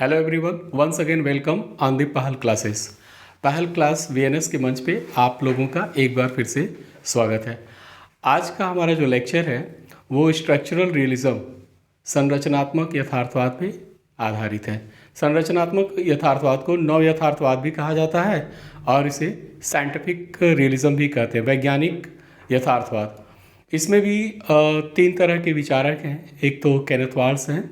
Hello everyone, once again welcome on the Pahal classes. पहल class VNS के मंच पे आप लोगों का एक बार फिर से स्वागत है। आज का हमारा जो लेक्चर है वो स्ट्रक्चरल रियलिज्म, संरचनात्मक यथार्थवाद पे आधारित है। संरचनात्मक यथार्थवाद को नव यथार्थवाद भी कहा जाता है और इसे साइंटिफिक रियलिज्म भी कहते हैं, वैज्ञानिक यथार्थवाद। इसमें भी तीन तरह के विचारक हैं। एक तो केनेथ वाल्स हैं,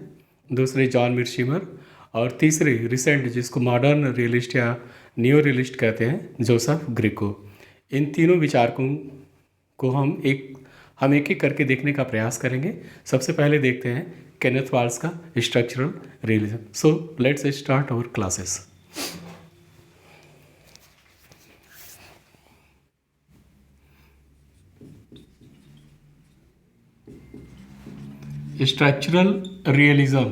दूसरे जॉन मिर्शिमर और तीसरे रिसेंट जिसको मॉडर्न रियलिस्ट या न्यू रियलिस्ट कहते हैं, जोसेफ ग्रीको। इन तीनों विचारकों को हम एक एक करके देखने का प्रयास करेंगे। सबसे पहले देखते हैं केनेथ वाल्स का structural realism. So let's start our classes. Structural realism,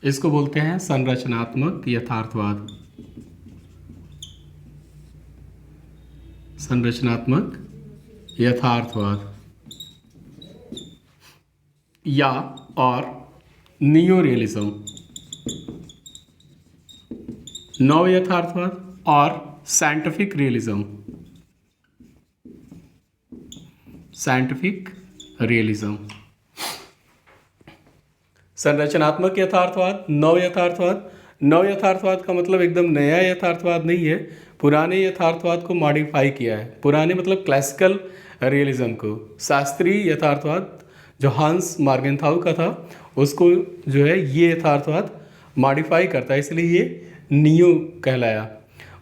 इसको बोलते हैं संरचनात्मक यथार्थवाद। संरचनात्मक यथार्थवाद या और नियो रियलिज्म, नव यथार्थवाद और साइंटिफिक रियलिज्म। साइंटिफिक रियलिज्म, संरचनात्मक यथार्थवाद, नव यथार्थवाद। नव यथार्थवाद का मतलब एकदम नया यथार्थवाद नहीं है, पुराने यथार्थवाद को मॉडिफाई किया है। पुराने मतलब क्लासिकल रियलिज्म को, शास्त्रीय यथार्थवाद जो हांस मार्गेनथाउ का था उसको जो है ये यथार्थवाद मॉडिफाई करता है, इसलिए ये नियो कहलाया।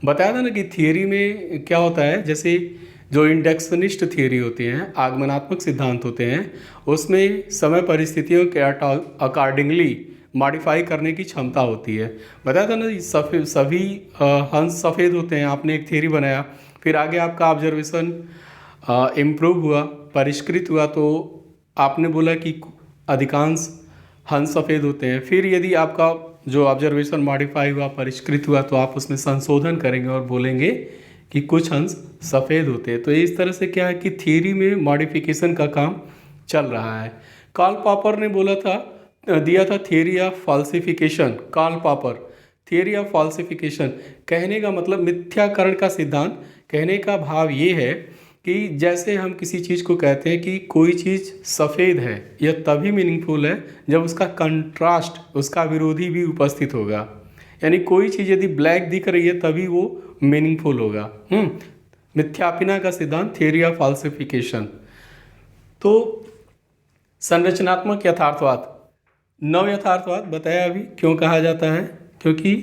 बताया था ना कि थियरी में क्या होता है, जैसे जो इंडक्शनिस्ट थियरी होती हैं, आगमनात्मक सिद्धांत होते हैं, उसमें समय परिस्थितियों के अकॉर्डिंगली मॉडिफाई करने की क्षमता होती है। बताया था ना, सभी हंस सफ़ेद होते हैं। आपने एक थियरी बनाया, फिर आगे आपका ऑब्जर्वेशन इम्प्रूव हुआ, परिष्कृत हुआ, तो आपने बोला कि अधिकांश हंस सफ़ेद होते हैं। फिर यदि आपका जो ऑब्जर्वेशन मॉडिफाई हुआ, परिष्कृत हुआ, तो आप उसमें संशोधन करेंगे और बोलेंगे कि कुछ हंस सफ़ेद होते हैं। तो इस तरह से क्या है कि थियरी में मॉडिफिकेशन का काम चल रहा है। कार्ल पॉपर ने दिया था theory of falsification. Karl Popper, theory of falsification कहने का मतलब मिथ्याकरण का सिद्धांत। कहने का भाव ये है कि जैसे हम किसी चीज़ को कहते हैं कि कोई चीज़ सफ़ेद है, यह तभी मीनिंगफुल है जब उसका कंट्रास्ट, उसका विरोधी भी उपस्थित होगा। यानी कोई चीज़ यदि ब्लैक दिख रही है तभी वो मीनिंगफुल होगा। मिथ्यापिना का सिद्धांत, थियरी ऑफ फॉल्सिफिकेशन। तो संरचनात्मक यथार्थवाद, नव यथार्थवाद बताया अभी क्यों कहा जाता है, क्योंकि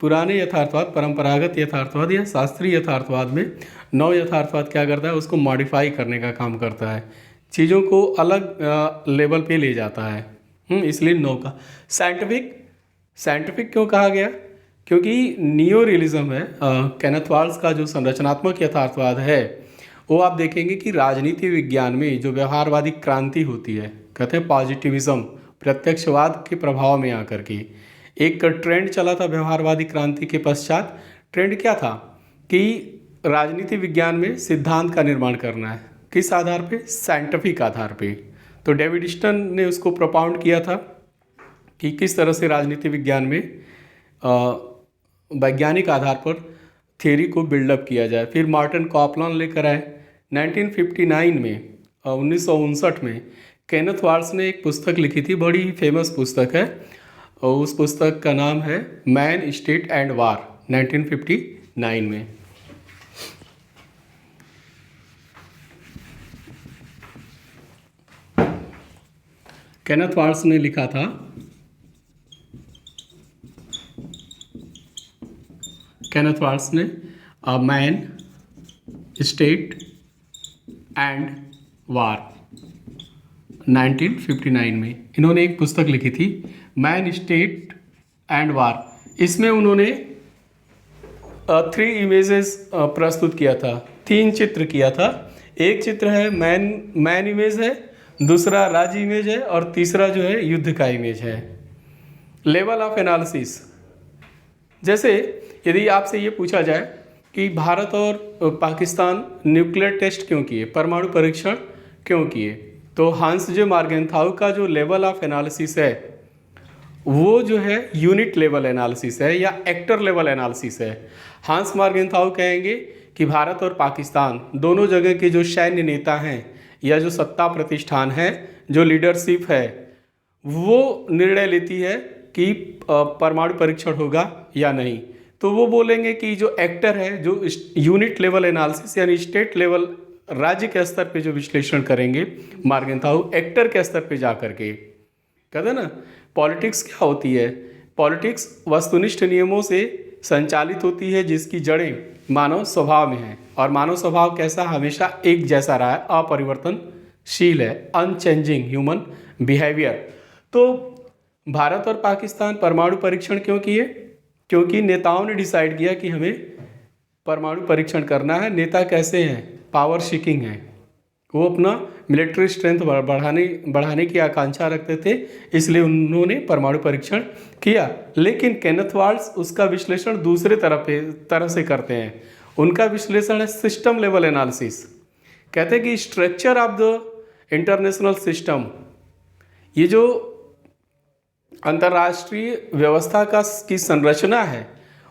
पुराने यथार्थवाद, परंपरागत यथार्थवाद या शास्त्रीय यथार्थवाद में नव यथार्थवाद क्या करता है, उसको मॉडिफाई करने का काम करता है, चीज़ों को अलग लेवल पे ले जाता है। इसलिए नव का। साइंटिफिक क्यों कहा गया, क्योंकि नियो रियलिज्म है, केनेथ वाल्स का जो संरचनात्मक यथार्थवाद है, वो आप देखेंगे कि राजनीति विज्ञान में जो व्यवहारवादी क्रांति होती है, कहते हैं पॉजिटिविज्म, प्रत्यक्षवाद के प्रभाव में आकर के एक ट्रेंड चला था व्यवहारवादी क्रांति के पश्चात। ट्रेंड क्या था कि राजनीति विज्ञान में सिद्धांत का निर्माण करना है। किस आधार पे? साइंटिफिक आधार पे। तो डेविड स्टन ने उसको प्रोपाउंड किया था कि किस तरह से राजनीति विज्ञान में वैज्ञानिक आधार पर थियरी को बिल्डअप किया जाए। फिर मार्टिन कॉपलान लेकर आए 1959 में, 1959 में केनेथ वाल्स ने एक पुस्तक लिखी थी, बड़ी ही फेमस पुस्तक है, और उस पुस्तक का नाम है मैन, स्टेट एंड वार, 1959 में। केनेथ वाल्स ने लिखा था, केनेथ वाल्स ने मैन, स्टेट एंड वार, 1959 में इन्होंने एक पुस्तक लिखी थी, मैन, स्टेट एंड वार। इसमें उन्होंने 3 इमेजेस प्रस्तुत किया था, 3 चित्र किया था। एक चित्र है मैन इमेज है, दूसरा राज्य इमेज है, और तीसरा जो है युद्ध का इमेज है। लेवल ऑफ एनालिसिस, जैसे यदि आपसे ये पूछा जाए कि भारत और पाकिस्तान न्यूक्लियर टेस्ट क्यों किए, परमाणु परीक्षण क्यों किए, तो हांस जे मार्गेनथाउ का जो लेवल ऑफ एनालिसिस है वो जो है यूनिट लेवल एनालिसिस है या एक्टर लेवल एनालिसिस है। हांस मार्गेंथाउ कहेंगे कि भारत और पाकिस्तान दोनों जगह के जो सैन्य नेता हैं या जो सत्ता प्रतिष्ठान है, जो लीडरशिप है, वो निर्णय लेती है कि परमाणु परीक्षण होगा या नहीं। तो वो बोलेंगे कि जो एक्टर है, जो यूनिट लेवल एनालिसिस यानी स्टेट लेवल, राज्य के स्तर पे जो विश्लेषण करेंगे मार्गेंथाउ, एक्टर के स्तर पे जा करके कहते हैं ना। पॉलिटिक्स क्या होती है? पॉलिटिक्स वस्तुनिष्ठ नियमों से संचालित होती है जिसकी जड़ें मानव स्वभाव में हैं, और मानव स्वभाव कैसा? हमेशा एक जैसा रहा है, अपरिवर्तनशील है, अनचेंजिंग ह्यूमन बिहेवियर। तो भारत और पाकिस्तान परमाणु परीक्षण क्यों किए? क्योंकि नेताओं ने डिसाइड किया कि हमें परमाणु परीक्षण करना है। नेता कैसे हैं? पावर सीकिंग हैं, वो अपना मिलिट्री स्ट्रेंथ बढ़ाने की आकांक्षा रखते थे, इसलिए उन्होंने परमाणु परीक्षण किया। लेकिन केनेथ वाल्स उसका विश्लेषण दूसरे तरह से करते हैं। उनका विश्लेषण है सिस्टम लेवल एनालिसिस। कहते हैं कि structure of the international system, ये जो अंतर्राष्ट्रीय व्यवस्था की संरचना है,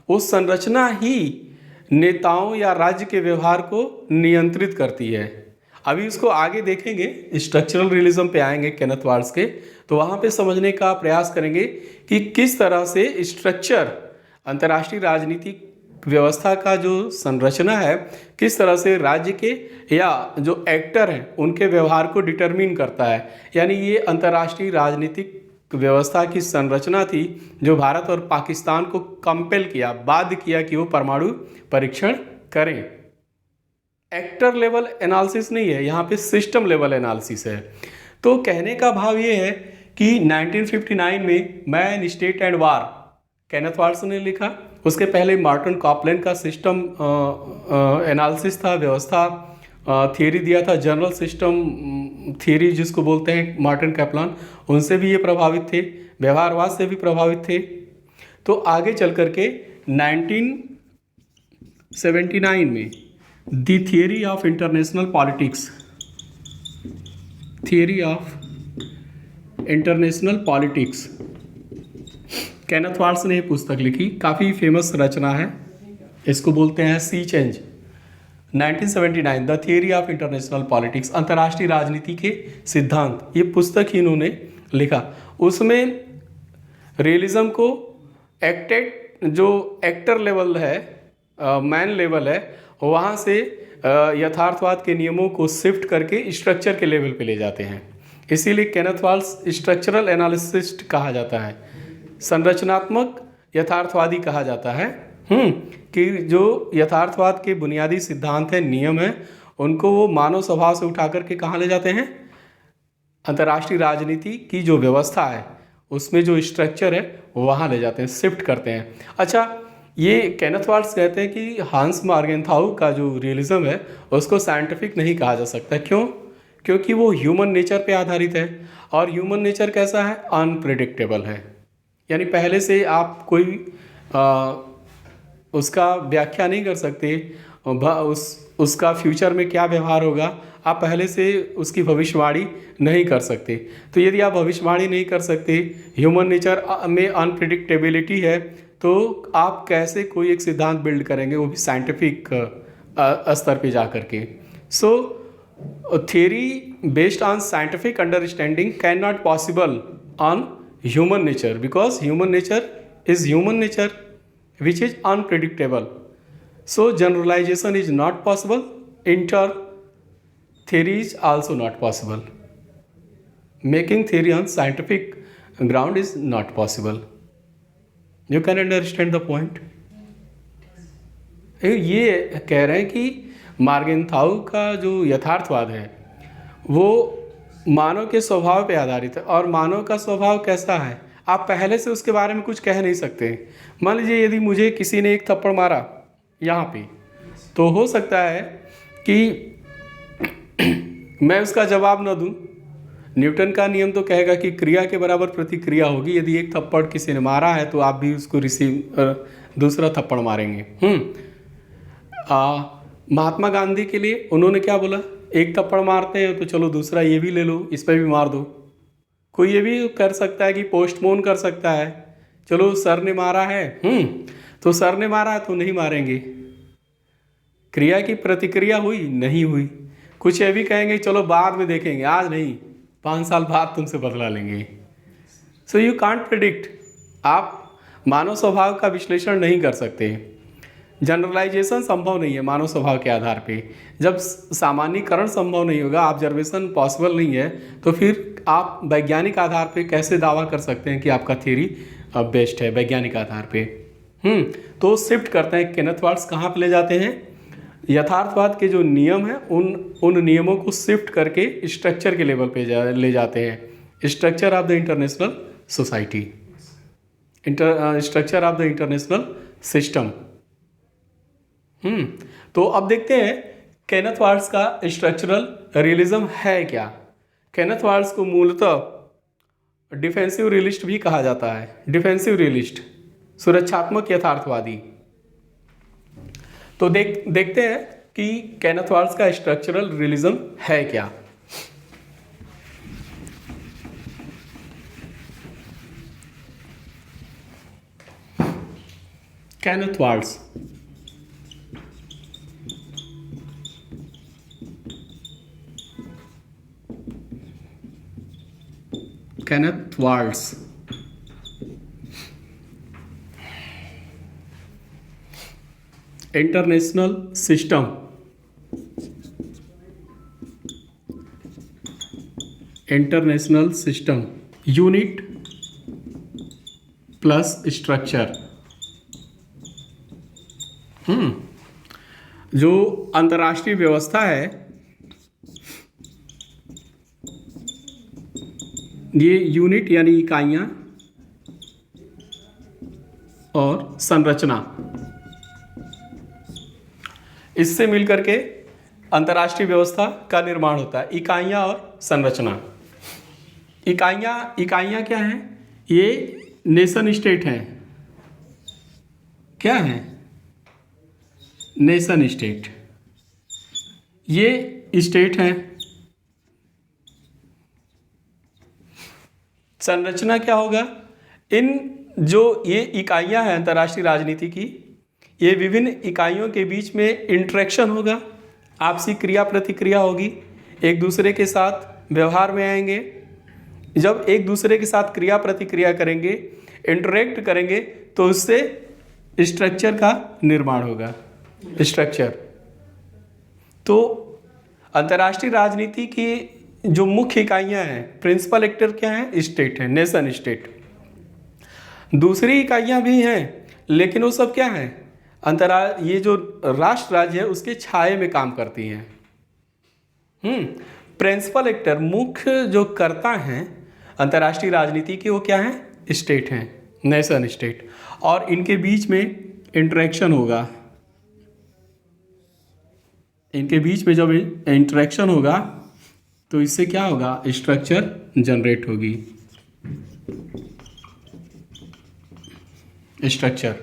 उस संरचना ही नेताओं या राज्य के व्यवहार को नियंत्रित करती है। अभी इसको आगे देखेंगे, स्ट्रक्चरल रियलिज्म पे आएंगे केनेथ वाल्स के, तो वहाँ पे समझने का प्रयास करेंगे कि किस तरह से स्ट्रक्चर अंतर्राष्ट्रीय राजनीतिक व्यवस्था का जो संरचना है, किस तरह से राज्य के या जो एक्टर हैं उनके व्यवहार को डिटरमिन करता है। यानी ये अंतर्राष्ट्रीय राजनीतिक व्यवस्था की संरचना थी जो भारत और पाकिस्तान को कंपेल किया, बाध्य किया कि वो परमाणु परीक्षण करें। एक्टर लेवल एनालिसिस नहीं है, यहाँ पे सिस्टम लेवल एनालिसिस है। तो कहने का भाव ये है कि 1959 में man, state and war Kenneth Waltz ने लिखा। उसके पहले मार्टिन कॉपलैंड का सिस्टम एनालिसिस था, व्यवस्था थियरी दिया था, जनरल सिस्टम थियरी जिसको बोलते हैं मार्टिन कैपलान, उनसे भी ये प्रभावित थे, व्यवहारवाद से भी प्रभावित थे। तो आगे चल करके 1979 में the theory of international politics, theory of international politics, Kenneth Waltz ने ये पुस्तक लिखी, काफ़ी फेमस रचना है। इसको बोलते हैं sea change. 1979 the theory of international politics, अंतर्राष्ट्रीय राजनीति के सिद्धांत, ये पुस्तक ही इन्होंने लिखा। उसमें रियलिज्म को जो एक्टर लेवल है, मैन लेवल है, वहाँ से यथार्थवाद के नियमों को शिफ्ट करके स्ट्रक्चर के लेवल पे ले जाते हैं। इसीलिए केनेथ वाल्स स्ट्रक्चरल एनालिसिस्ट कहा जाता है, संरचनात्मक यथार्थवादी कहा जाता है। कि जो यथार्थवाद के बुनियादी सिद्धांत हैं, नियम हैं, उनको वो मानव स्वभाव से उठा करके कहाँ ले जाते हैं? अंतर्राष्ट्रीय राजनीति की जो व्यवस्था है उसमें जो स्ट्रक्चर है वहाँ ले जाते हैं, शिफ्ट करते हैं। अच्छा, ये केनेथ वाल्स कहते हैं कि हांस मार्गेंथाउ का जो रियलिज्म है उसको साइंटिफिक नहीं कहा जा सकता। क्यों? क्योंकि वो ह्यूमन नेचर पे आधारित है, और ह्यूमन नेचर कैसा है? अनप्रिडिक्टेबल है। यानी पहले से आप कोई उसका व्याख्या नहीं कर सकते, उसका फ्यूचर में क्या व्यवहार होगा, आप पहले से उसकी भविष्यवाणी नहीं कर सकते। तो यदि आप भविष्यवाणी नहीं कर सकते, ह्यूमन नेचर में अनप्रिडिक्टेबिलिटी है, तो आप कैसे कोई एक सिद्धांत बिल्ड करेंगे, वो भी साइंटिफिक स्तर पे जा करके। So theory based on scientific understanding can not possible on human nature, because human nature is human nature which is unpredictable. So generalization is not possible. Inter theory is also not possible. Making theory on scientific ground is not possible. You can understand the point. ये कह रहे हैं कि मार्गेंथाउ का जो यथार्थवाद है वो मानव के स्वभाव पे आधारित है, और मानव का स्वभाव कैसा है आप पहले से उसके बारे में कुछ कह नहीं सकते। मान लीजिए यदि मुझे किसी ने एक थप्पड़ मारा यहाँ पे, तो हो सकता है कि मैं उसका जवाब न दूँ। न्यूटन का नियम तो कहेगा कि क्रिया के बराबर प्रतिक्रिया होगी। यदि एक थप्पड़ किसी ने मारा है तो आप भी उसको दूसरा थप्पड़ मारेंगे। महात्मा गांधी के लिए उन्होंने क्या बोला? एक थप्पड़ मारते हैं तो चलो दूसरा ये भी ले लो, इस पर भी मार दो। कोई ये भी कर सकता है कि पोस्टपोन कर सकता है, चलो सर ने मारा है, तो सर ने मारा है तो नहीं मारेंगे। क्रिया की प्रतिक्रिया हुई नहीं हुई। कुछ ये भी कहेंगे चलो बाद में देखेंगे, आज नहीं, 5 साल बाद तुमसे बदला लेंगे। So you can't predict. आप मानव स्वभाव का विश्लेषण नहीं कर सकते। जनरलाइजेशन संभव नहीं है मानव स्वभाव के आधार पे। जब सामान्यीकरण संभव नहीं होगा, ऑब्जर्वेशन पॉसिबल नहीं है, तो फिर आप वैज्ञानिक आधार पे कैसे दावा कर सकते हैं कि आपका थ्योरी बेस्ट है वैज्ञानिक आधार पे। तो शिफ्ट करते हैं। केनेथ वाल्ट्ज कहाँ पे ले जाते हैं? यथार्थवाद के जो नियम हैं उन नियमों को शिफ्ट करके स्ट्रक्चर के लेवल पे ले जाते हैं। Structure of the international society, structure of the international system. तो अब देखते हैं केनेथ वाल्ट्ज का स्ट्रक्चरल रियलिज्म है क्या। केनेथ वाल्ट्ज को मूलतः डिफेंसिव रियलिस्ट भी कहा जाता है। डिफेंसिव रियलिस्ट, सुरक्षात्मक यथार्थवादी। तो देखते हैं कि केनेथ वाल्ट्ज का स्ट्रक्चरल रियलिज्म है क्या। Kenneth Waltz international system, international system, unit plus structure. जो अंतर्राष्ट्रीय व्यवस्था है, ये यूनिट यानी इकाइयां और संरचना, इससे मिलकर के अंतर्राष्ट्रीय व्यवस्था का निर्माण होता है। इकाइयां और संरचना। इकाइयां क्या हैं? ये नेशन स्टेट हैं। क्या है? Nation state. ये स्टेट हैं। संरचना क्या होगा? इन जो ये इकाइयां हैं अंतर्राष्ट्रीय राजनीति की, ये विभिन्न इकाइयों के बीच में इंटरेक्शन होगा, आपसी क्रिया प्रतिक्रिया होगी, एक दूसरे के साथ व्यवहार में आएंगे। जब एक दूसरे के साथ क्रिया प्रतिक्रिया करेंगे, इंटरेक्ट करेंगे, तो उससे स्ट्रक्चर का निर्माण होगा। स्ट्रक्चर। तो अंतर्राष्ट्रीय राजनीति की जो मुख्य इकाइयां हैं, प्रिंसिपल एक्टर क्या हैं? स्टेट है, नेशन स्टेट। दूसरी इकाइयां भी हैं, लेकिन वो सब क्या हैं? ये जो राष्ट्र राज्य है उसके छाये में काम करती हैं। प्रिंसिपल एक्टर, मुख्य जो कर्ता हैं अंतर्राष्ट्रीय राजनीति के, वो क्या हैं? स्टेट हैं, नेशन स्टेट। और इनके बीच में इंटरेक्शन होगा। इनके बीच में जब इंटरेक्शन होगा तो इससे क्या होगा? स्ट्रक्चर जनरेट होगी। स्ट्रक्चर।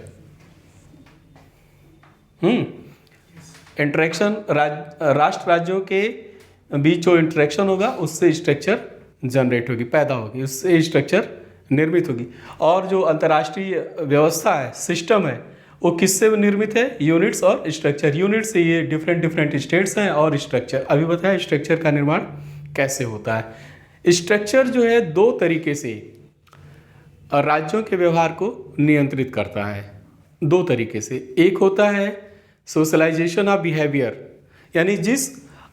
इंटरेक्शन, राष्ट्र राज्यों के बीच जो इंटरेक्शन होगा उससे स्ट्रक्चर जनरेट होगी, पैदा होगी, उससे स्ट्रक्चर निर्मित होगी। और जो अंतर्राष्ट्रीय व्यवस्था है, सिस्टम है, वो किससे निर्मित है? यूनिट्स और स्ट्रक्चर। यूनिट से ये डिफरेंट स्टेट्स हैं, और स्ट्रक्चर अभी बताया स्ट्रक्चर का निर्माण कैसे होता है। स्ट्रक्चर जो है दो तरीके से राज्यों के व्यवहार को नियंत्रित करता है। दो तरीके से। एक होता है सोशलाइजेशन ऑफ बिहेवियर, यानी जिस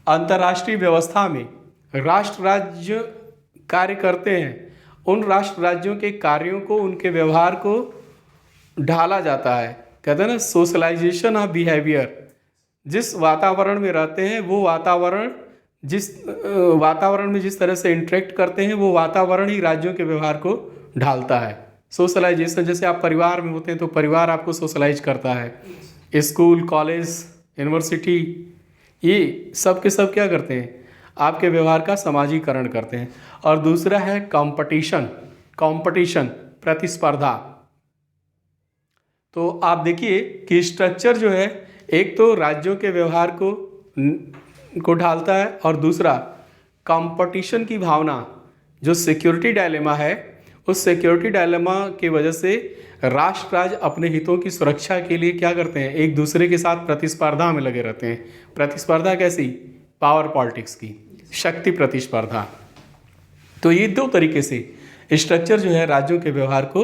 अंतर्राष्ट्रीय व्यवस्था में राष्ट्र राज्य कार्य करते हैं, उन राष्ट्र राज्यों के कार्यों को, उनके व्यवहार को ढाला जाता है। कहते हैं ना सोशलाइजेशन ऑफ बिहेवियर। जिस वातावरण में रहते हैं, वो वातावरण, जिस वातावरण में जिस तरह से इंटरेक्ट करते हैं, वो वातावरण ही राज्यों के व्यवहार को ढालता है। सोशलाइजेशन, जैसे आप परिवार में होते हैं तो परिवार आपको सोशलाइज करता है। स्कूल, कॉलेज, यूनिवर्सिटी, ये सब के सब क्या करते हैं? आपके व्यवहार का समाजीकरण करते हैं। और दूसरा है कंपटीशन, प्रतिस्पर्धा। तो आप देखिए कि स्ट्रक्चर जो है, एक तो राज्यों के व्यवहार को ढालता है, और दूसरा कंपटीशन की भावना, जो सिक्योरिटी डायलेमा है, उस सिक्योरिटी डायलेमा की वजह से राष्ट्र राज्य अपने हितों की सुरक्षा के लिए क्या करते हैं, एक दूसरे के साथ प्रतिस्पर्धा में लगे रहते हैं। प्रतिस्पर्धा कैसी? पावर पॉलिटिक्स की, शक्ति प्रतिस्पर्धा। तो ये दो तरीके से स्ट्रक्चर जो है राज्यों के व्यवहार को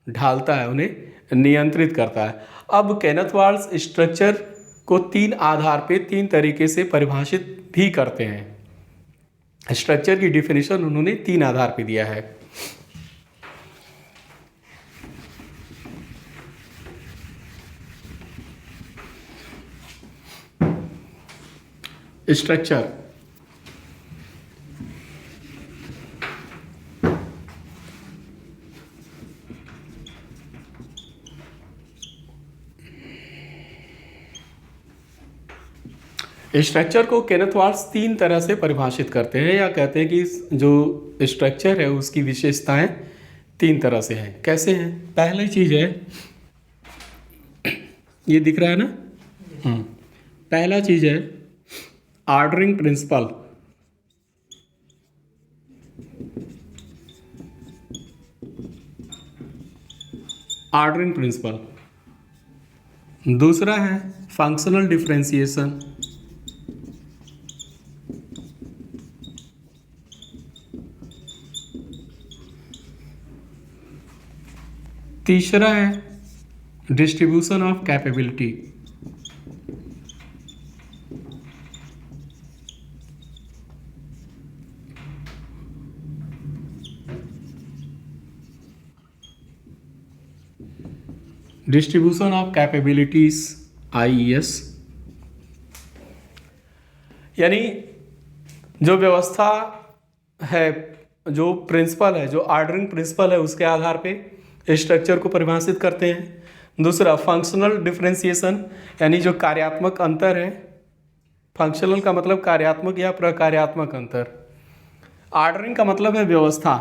ढालता है, उन्हें नियंत्रित करता है। अब केनेथ वाल्स स्ट्रक्चर को तीन आधार पे तीन तरीके से परिभाषित भी करते हैं। स्ट्रक्चर की डिफिनेशन उन्होंने तीन आधार पे दिया है। स्ट्रक्चर स्ट्रक्चर को केनेथ वाल्स तीन तरह से परिभाषित करते हैं, या कहते हैं कि जो स्ट्रक्चर है उसकी विशेषताएं तीन तरह से हैं। कैसे हैं? पहली चीज है, ये दिख रहा है ना, पहला चीज है ऑर्डरिंग प्रिंसिपल। Ordering principal. दूसरा है फंक्शनल डिफरेंशिएशन। तीसरा है distribution of capability. Distribution of capabilities, IES। यानी जो व्यवस्था है, जो प्रिंसिपल है, जो ऑर्डरिंग प्रिंसिपल है, उसके आधार पे स्ट्रक्चर को परिभाषित करते हैं। दूसरा फंक्शनल डिफरेंशिएशन, यानी जो कार्यात्मक अंतर है। फंक्शनल का मतलब कार्यात्मक या प्रकार्यात्मक अंतर। ऑर्डरिंग का मतलब है व्यवस्था,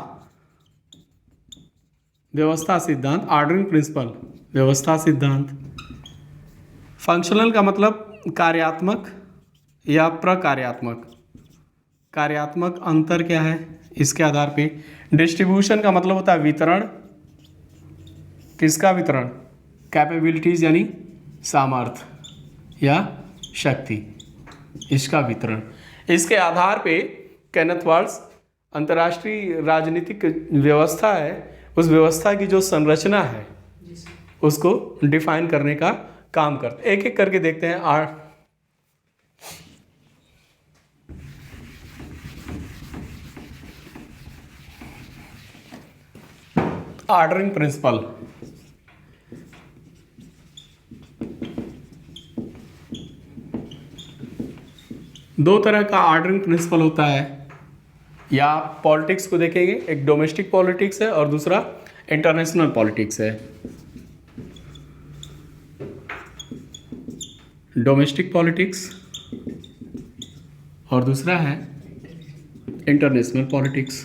व्यवस्था सिद्धांत, ऑर्डरिंग प्रिंसिपल, व्यवस्था सिद्धांत। फंक्शनल का मतलब कार्यात्मक या प्रकार्यात्मक, कार्यात्मक अंतर क्या है, इसके आधार पे। डिस्ट्रीब्यूशन का मतलब होता है वितरण। किसका वितरण? कैपेबिलिटीज यानी सामर्थ्य या शक्ति, इसका वितरण। इसके आधार पे केनेथ वाल्स अंतर्राष्ट्रीय राजनीतिक व्यवस्था है, उस व्यवस्था की जो संरचना है उसको डिफाइन करने का काम करते। एक एक करके देखते हैं। Ordering principle. दो तरह का ऑर्डरिंग प्रिंसिपल होता है, या पॉलिटिक्स को देखेंगे, एक डोमेस्टिक पॉलिटिक्स है और दूसरा इंटरनेशनल पॉलिटिक्स है। डोमेस्टिक पॉलिटिक्स और दूसरा है इंटरनेशनल पॉलिटिक्स।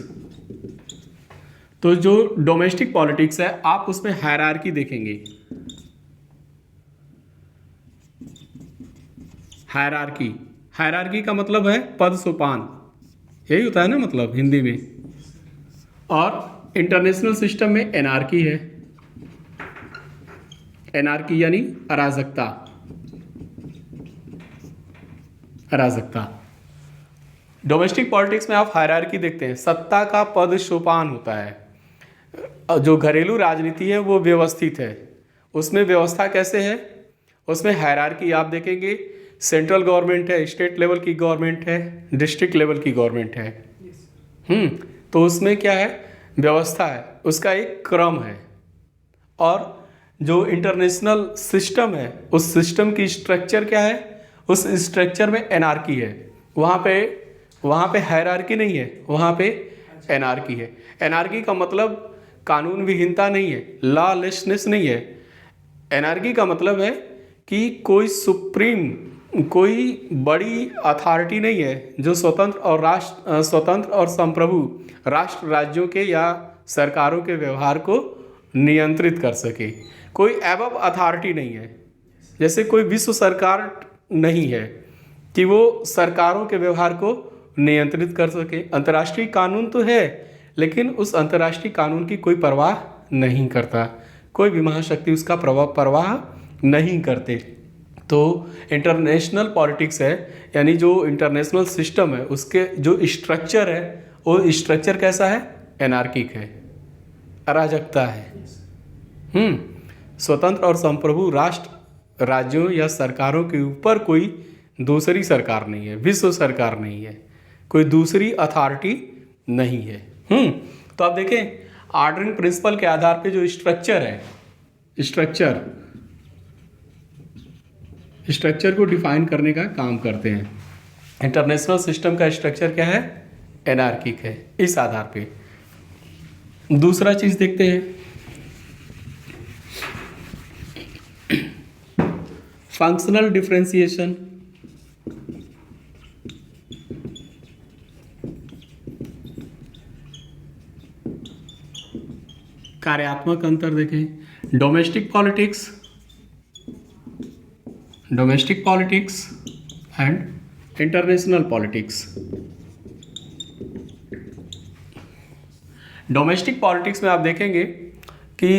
तो जो डोमेस्टिक पॉलिटिक्स है, आप उसमें हायरार्की देखेंगे। हायरार्की, हायरार्की का मतलब है पद सोपान, यही होता है ना मतलब हिंदी में। और इंटरनेशनल सिस्टम में एनार्की है। एनार्की यानी अराजकता, अराजकता। डोमेस्टिक पॉलिटिक्स में आप हायरार्की देखते हैं, सत्ता का पद सोपान होता है। जो घरेलू राजनीति है वो व्यवस्थित है, उसमें व्यवस्था कैसे है, उसमें हायरार्की आप देखेंगे। सेंट्रल गवर्नमेंट है, स्टेट लेवल की गवर्नमेंट है, डिस्ट्रिक्ट लेवल की गवर्नमेंट है। तो उसमें क्या है, व्यवस्था है, उसका एक क्रम है। और जो इंटरनेशनल सिस्टम है, उस सिस्टम की स्ट्रक्चर क्या है, उस स्ट्रक्चर में एनार्की है। वहाँ पे हायरार्की नहीं है, वहाँ पे एनार्की है। एनार्की का मतलब कानून विहीनता नहीं है, लॉलेसनेस नहीं है। एनार्की का मतलब है कि कोई सुप्रीम, कोई बड़ी अथॉरिटी नहीं है जो स्वतंत्र और संप्रभु राष्ट्र राज्यों के या सरकारों के व्यवहार को नियंत्रित कर सके। कोई एबव अथॉरिटी नहीं है, जैसे कोई विश्व सरकार नहीं है कि वो सरकारों के व्यवहार को नियंत्रित कर सके। अंतर्राष्ट्रीय कानून तो है, लेकिन उस अंतर्राष्ट्रीय कानून की कोई परवाह नहीं करता, कोई भी महाशक्ति उसका परवाह नहीं करते। तो इंटरनेशनल पॉलिटिक्स है, यानी जो इंटरनेशनल सिस्टम है उसके जो स्ट्रक्चर है वो स्ट्रक्चर कैसा है? एनार्किक है, अराजकता है। स्वतंत्र और संप्रभु राष्ट्र, राज्यों या सरकारों के ऊपर कोई दूसरी सरकार नहीं है, विश्व सरकार नहीं है, कोई दूसरी अथॉरिटी नहीं है। तो आप देखें ऑर्डरिंग प्रिंसिपल के आधार पे जो स्ट्रक्चर है, स्ट्रक्चर को डिफाइन करने का काम करते हैं। इंटरनेशनल सिस्टम का स्ट्रक्चर क्या है? एनार्किक है। इस आधार पे दूसरा चीज देखते हैं, फंक्शनल डिफरेंशिएशन। कार्यात्मक अंतर देखें, domestic politics and international politics. Domestic politics में आप देखेंगे कि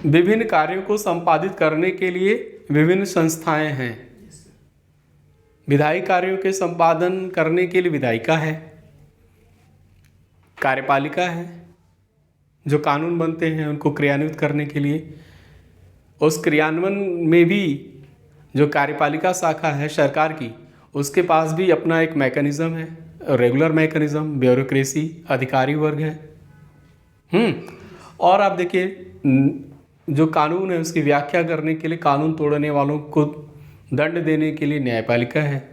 विभिन्न कार्यों को संपादित करने के लिए विभिन्न संस्थाएं हैं। विधायी कार्यों के संपादन करने के लिए विधायिका है, कार्यपालिका है, जो कानून बनते हैं उनको क्रियान्वित करने के लिए। उस क्रियान्वयन में भी जो कार्यपालिका शाखा है सरकार की, उसके पास भी अपना एक मैकेनिज्म है, रेगुलर मैकेनिज्म, ब्यूरोक्रेसी, अधिकारी वर्ग है। और आप देखिए जो कानून है उसकी व्याख्या करने के लिए, कानून तोड़ने वालों को दंड देने के लिए न्यायपालिका है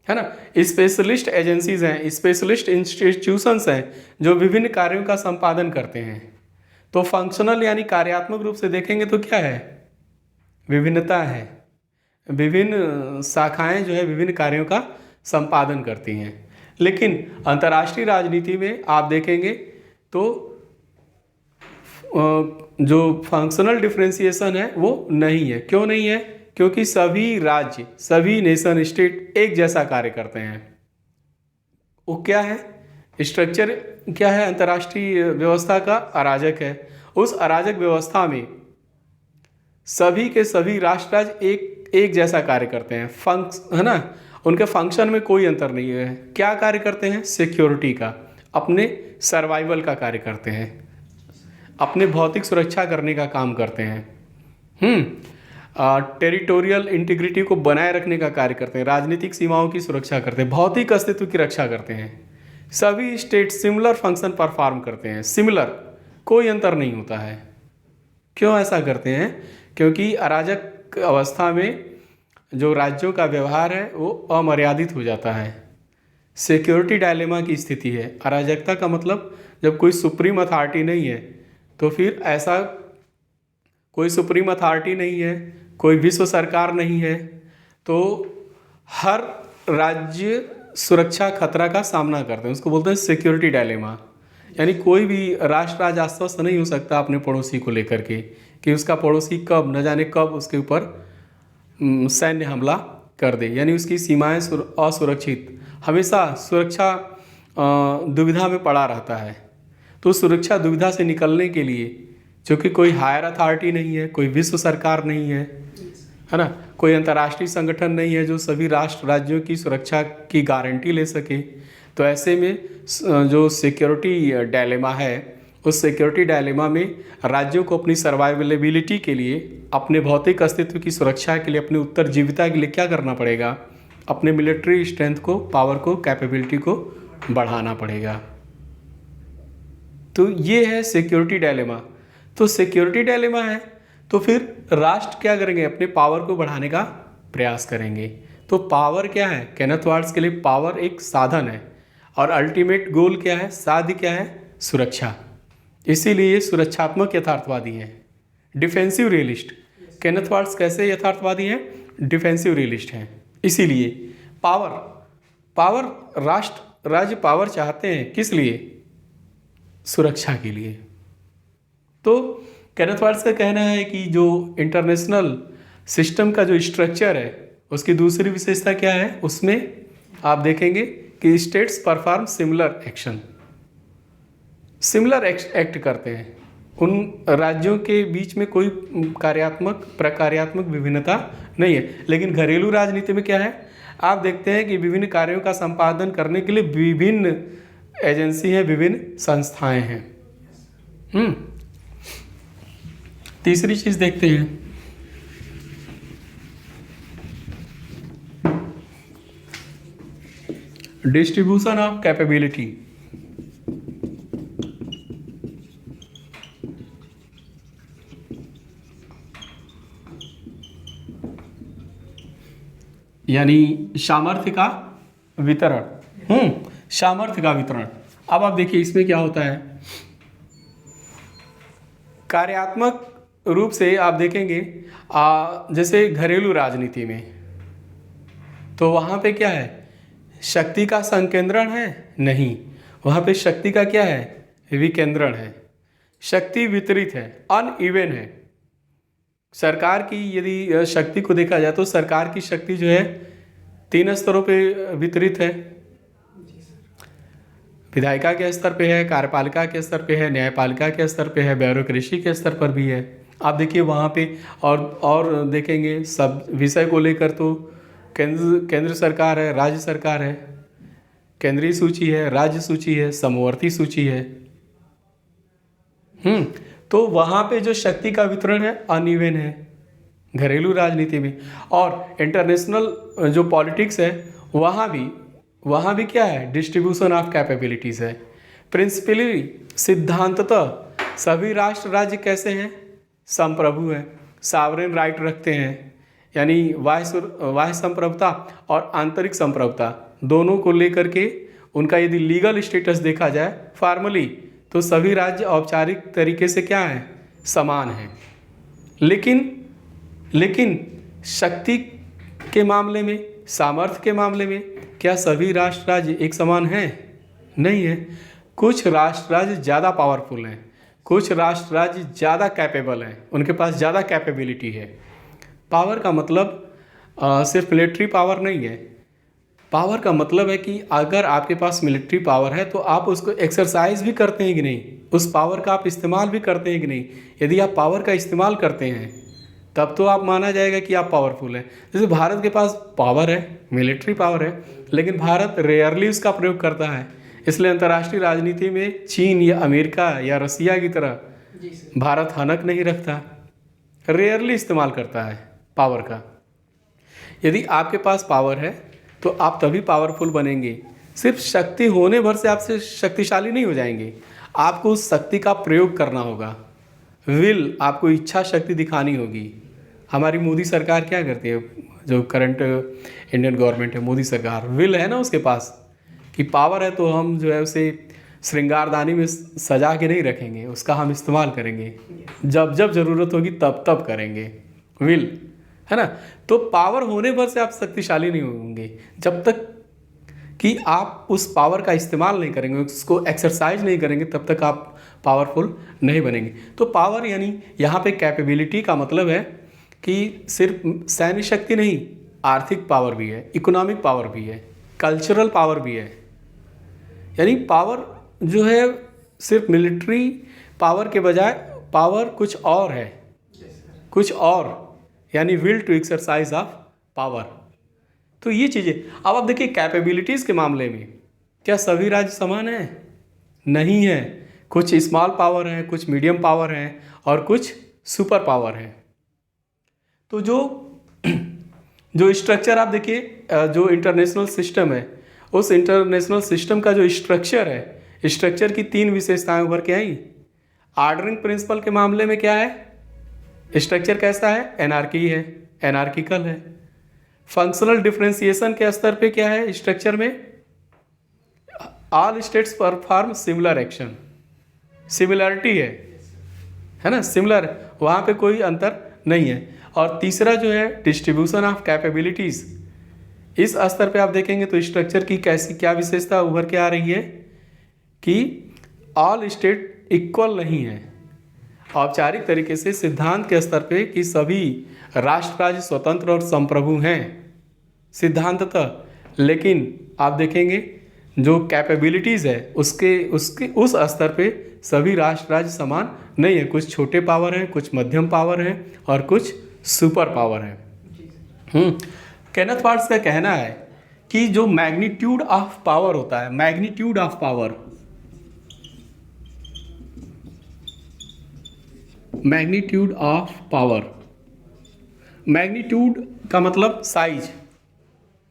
ना। स्पेशलिस्ट एजेंसीज हैं, स्पेशलिस्ट इंस्टीट्यूशंस हैं जो विभिन्न कार्यों का संपादन करते हैं। तो फंक्शनल यानी कार्यात्मक रूप से देखेंगे तो क्या है? विभिन्नता है, विभिन्न शाखाएं जो है विभिन्न कार्यों का संपादन करती हैं। लेकिन अंतर्राष्ट्रीय राजनीति में आप देखेंगे तो जो फंक्शनल डिफरेंशिएशन है वो नहीं है। क्यों नहीं है? क्योंकि सभी राज्य, सभी नेशन स्टेट एक जैसा कार्य करते हैं। वो क्या है? स्ट्रक्चर क्या है? अंतर्राष्ट्रीय व्यवस्था का अराजक है। उस अराजक व्यवस्था में सभी के सभी राष्ट्र राज्य एक जैसा कार्य करते हैं, है ना। उनके फंक्शन में कोई अंतर नहीं है। क्या कार्य करते हैं? सिक्योरिटी का, अपने सर्वाइवल का कार्य करते हैं, अपने भौतिक सुरक्षा करने का काम करते हैं। टेरिटोरियल इंटीग्रिटी को बनाए रखने का कार्य करते हैं, राजनीतिक सीमाओं की सुरक्षा करते हैं, भौतिक अस्तित्व की रक्षा करते हैं। सभी स्टेट सिमिलर फंक्शन परफॉर्म करते हैं, सिमिलर, कोई अंतर नहीं होता है। क्यों ऐसा करते हैं? क्योंकि अराजक अवस्था में जो राज्यों का व्यवहार है वो अमर्यादित हो जाता है। सिक्योरिटी डायलेमा की स्थिति है। अराजकता का मतलब जब कोई सुप्रीम अथॉरिटी नहीं है, तो फिर ऐसा कोई सुप्रीम अथॉरिटी नहीं है, कोई विश्व सरकार नहीं है, तो हर राज्य सुरक्षा खतरा का सामना करते हैं। उसको बोलते हैं सिक्योरिटी डायलेमा। यानी कोई भी राष्ट्र आज आश्वस्त नहीं हो सकता अपने पड़ोसी को लेकर के कि उसका पड़ोसी कब, न जाने कब उसके ऊपर सैन्य हमला कर दे। यानी उसकी सीमाएं असुरक्षित, हमेशा सुरक्षा दुविधा में पड़ा रहता है। तो सुरक्षा दुविधा से निकलने के लिए, क्योंकि कोई हायर अथॉरिटी नहीं है, कोई विश्व सरकार नहीं है ना, कोई अंतर्राष्ट्रीय संगठन नहीं है जो सभी राष्ट्र राज्यों की सुरक्षा की गारंटी ले सके, तो ऐसे में जो सिक्योरिटी डायलेमा है, उस सिक्योरिटी डायलेमा में राज्यों को अपनी सर्वाइवेबिलिटी के लिए, अपने भौतिक अस्तित्व की सुरक्षा के लिए, अपनी उत्तरजीविता के लिए क्या करना पड़ेगा? अपने मिलिट्री स्ट्रेंथ को, पावर को, कैपेबिलिटी को बढ़ाना पड़ेगा। तो ये है सिक्योरिटी डायलेमा। तो सिक्योरिटी डायलेमा है तो फिर राष्ट्र क्या करेंगे? अपने पावर को बढ़ाने का प्रयास करेंगे। तो पावर क्या है? केनेथ वार्ड्स के लिए पावर एक साधन है और अल्टीमेट गोल क्या है? साध्य क्या है? सुरक्षा। इसीलिए ये सुरक्षात्मक यथार्थवादी हैं, डिफेंसिव रियलिस्ट। केनेथ वार्ड्स कैसे यथार्थवादी हैं? डिफेंसिव रियलिस्ट हैं। इसीलिए पावर राष्ट्र राज्य पावर चाहते हैं, किस लिए? सुरक्षा के लिए। तो केनेथ वार्ड्स का कहना है कि जो इंटरनेशनल सिस्टम का जो स्ट्रक्चर है उसकी दूसरी विशेषता क्या है? उसमें आप देखेंगे कि states perform similar action. Similar act करते हैं। उन राज्यों के बीच में कोई कार्यात्मक प्रकार्यात्मक विभिन्नता नहीं है। लेकिन घरेलू राजनीति में क्या है, आप देखते हैं कि विभिन्न कार्यों का संपादन करने के लिए विभिन्न एजेंसी हैं, विभिन्न संस्थाएं हैं। तीसरी चीज देखते हैं, डिस्ट्रीब्यूशन ऑफ कैपेबिलिटी। यानी सामर्थ्य का वितरण। सामर्थ्य का वितरण। अब आप देखिए इसमें क्या होता है, कार्यात्मक रूप से आप देखेंगे जैसे घरेलू राजनीति में, तो वहाँ पे क्या है, शक्ति का संकेंद्रण है नहीं, वहाँ पे शक्ति का क्या है, विकेंद्रण है। शक्ति वितरित है, अनइवन है। सरकार की यदि शक्ति को देखा जाए तो सरकार की शक्ति जो है 3 स्तरों पे वितरित है। विधायिका के स्तर पे है, कार्यपालिका के स्तर पे है, न्यायपालिका के स्तर पे है, ब्यूरोक्रेसी के स्तर पर भी है। आप देखिए वहाँ पे और देखेंगे सब विषय को लेकर तो केंद्र सरकार है, राज्य सरकार है, केंद्रीय सूची है, राज्य सूची है, समवर्ती सूची है। तो वहाँ पे जो शक्ति का वितरण है अनइवन है घरेलू राजनीति में। और इंटरनेशनल जो पॉलिटिक्स है वहाँ भी क्या है, डिस्ट्रीब्यूशन ऑफ कैपेबिलिटीज़ है। प्रिंसिपली सिद्धांततः सभी राष्ट्र राज्य कैसे हैं, संप्रभु हैं, सॉवरेन राइट रखते हैं। यानी बाह्य संप्रभुता और आंतरिक संप्रभुता दोनों को लेकर के उनका यदि लीगल स्टेटस देखा जाए फॉर्मली, तो सभी राज्य औपचारिक तरीके से क्या है, समान हैं। लेकिन शक्ति के मामले में, सामर्थ्य के मामले में क्या सभी राष्ट्र राज्य एक समान हैं? नहीं है। कुछ राष्ट्र राज्य ज़्यादा पावरफुल हैं, कुछ राष्ट्र राज्य ज़्यादा कैपेबल हैं, उनके पास ज़्यादा कैपेबिलिटी है। पावर का मतलब सिर्फ मिलिट्री पावर नहीं है। पावर का मतलब है कि अगर आपके पास मिलिट्री पावर है तो आप उसको एक्सरसाइज भी करते हैं कि नहीं, उस पावर का आप इस्तेमाल भी करते हैं कि नहीं। यदि आप पावर का इस्तेमाल करते हैं तब तो आप माना जाएगा कि आप पावरफुल हैं। जैसे भारत के पास पावर है, मिलिट्री पावर है, लेकिन भारत रेयरली उसका प्रयोग करता है। इसलिए अंतर्राष्ट्रीय राजनीति में चीन या अमेरिका या रसिया की तरह भारत हनक नहीं रखता, रेयरली इस्तेमाल करता है पावर का। यदि आपके पास पावर है तो आप तभी पावरफुल बनेंगे। सिर्फ शक्ति होने भर से आपसे शक्तिशाली नहीं हो जाएंगे, आपको उस शक्ति का प्रयोग करना होगा। विल, आपको इच्छा शक्ति दिखानी होगी। हमारी मोदी सरकार क्या करती है, जो करंट इंडियन गवर्नमेंट है, मोदी सरकार, विल है ना उसके पास कि पावर है तो हम जो है उसे श्रृंगारदानी में सजा के नहीं रखेंगे, उसका हम इस्तेमाल करेंगे, जब जब ज़रूरत होगी तब तब करेंगे। विल है ना। तो पावर होने भर से आप शक्तिशाली नहीं होंगे जब तक कि आप उस पावर का इस्तेमाल नहीं करेंगे, उसको एक्सरसाइज नहीं करेंगे, तब तक आप पावरफुल नहीं बनेंगे। तो पावर यानी यहाँ पे कैपेबिलिटी का मतलब है कि सिर्फ सैन्य शक्ति नहीं, आर्थिक पावर भी है, इकोनॉमिक पावर भी है, कल्चरल पावर भी है। यानी पावर जो है सिर्फ मिलिट्री पावर के बजाय पावर कुछ और है, कुछ और, यानी will to exercise of power. तो ये चीज़ें अब आप देखिए कैपेबिलिटीज़ के मामले में क्या सभी राज्य समान हैं? नहीं है। कुछ स्मॉल पावर हैं, कुछ मीडियम पावर हैं और कुछ सुपर पावर हैं। तो जो स्ट्रक्चर आप देखिए, जो इंटरनेशनल सिस्टम है, उस इंटरनेशनल सिस्टम का जो स्ट्रक्चर है, स्ट्रक्चर की 3 विशेषताएं उभर के आई। ऑर्डरिंग प्रिंसिपल के मामले में क्या है, स्ट्रक्चर कैसा है, एनार्की है, एनार्किकल है। फंक्शनल डिफरेंशिएशन के स्तर पे क्या है स्ट्रक्चर में, all states perform similar action, similarity है ना, सिमिलर, वहाँ पे कोई अंतर नहीं है। और तीसरा जो है डिस्ट्रीब्यूशन ऑफ कैपेबिलिटीज़, इस स्तर पे आप देखेंगे तो स्ट्रक्चर की कैसी क्या विशेषता उभर के आ रही है कि ऑल स्टेट इक्वल नहीं है। औपचारिक तरीके से सिद्धांत के स्तर पे कि सभी राष्ट्र राज्य स्वतंत्र और संप्रभु हैं सिद्धांततः, लेकिन आप देखेंगे जो कैपेबिलिटीज़ है उसके उसके उस स्तर पे सभी राष्ट्र राज्य समान नहीं है। कुछ छोटे पावर हैं, कुछ मध्यम पावर हैं और कुछ सुपर पावर हैं। केनेथ वार्ड्स का कहना है कि जो मैग्नीट्यूड ऑफ पावर होता है, magnitude of power, magnitude of power, magnitude का मतलब साइज,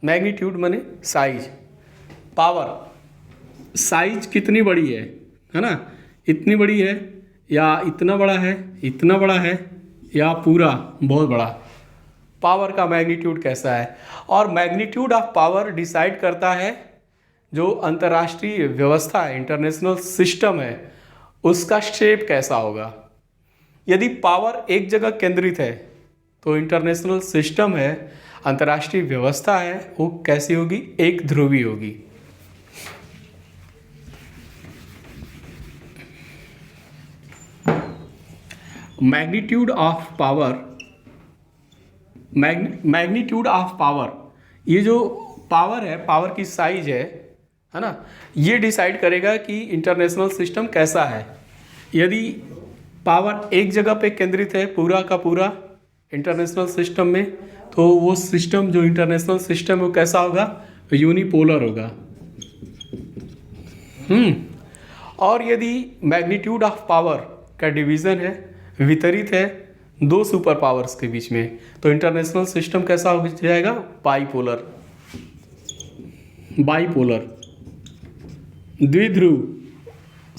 मैग्नीट्यूड माने साइज, पावर साइज कितनी बड़ी है ना, इतनी बड़ी है या इतना बड़ा है, इतना बड़ा है या पूरा बहुत बड़ा, पावर का मैग्नीट्यूड कैसा है। और मैग्नीट्यूड ऑफ पावर डिसाइड करता है जो अंतर्राष्ट्रीय व्यवस्था है, इंटरनेशनल सिस्टम है, उसका शेप कैसा होगा। यदि पावर एक जगह केंद्रित है तो इंटरनेशनल सिस्टम है, अंतर्राष्ट्रीय व्यवस्था है, वो कैसी होगी, एक ध्रुवी होगी। Magnitude of power, magnitude of power, ये जो पावर है, पावर की साइज है ना, ये डिसाइड करेगा कि इंटरनेशनल सिस्टम कैसा है। यदि पावर एक जगह पे केंद्रित है पूरा का पूरा इंटरनेशनल सिस्टम में, तो वो सिस्टम जो इंटरनेशनल सिस्टम है वो कैसा होगा, यूनिपोलर होगा। और यदि मैग्नीट्यूड ऑफ पावर का डिवीज़न है, वितरित है दो सुपर पावर्स के बीच में, तो इंटरनेशनल सिस्टम कैसा हो जाएगा, बाईपोलर, बाईपोलर, द्विध्रुव।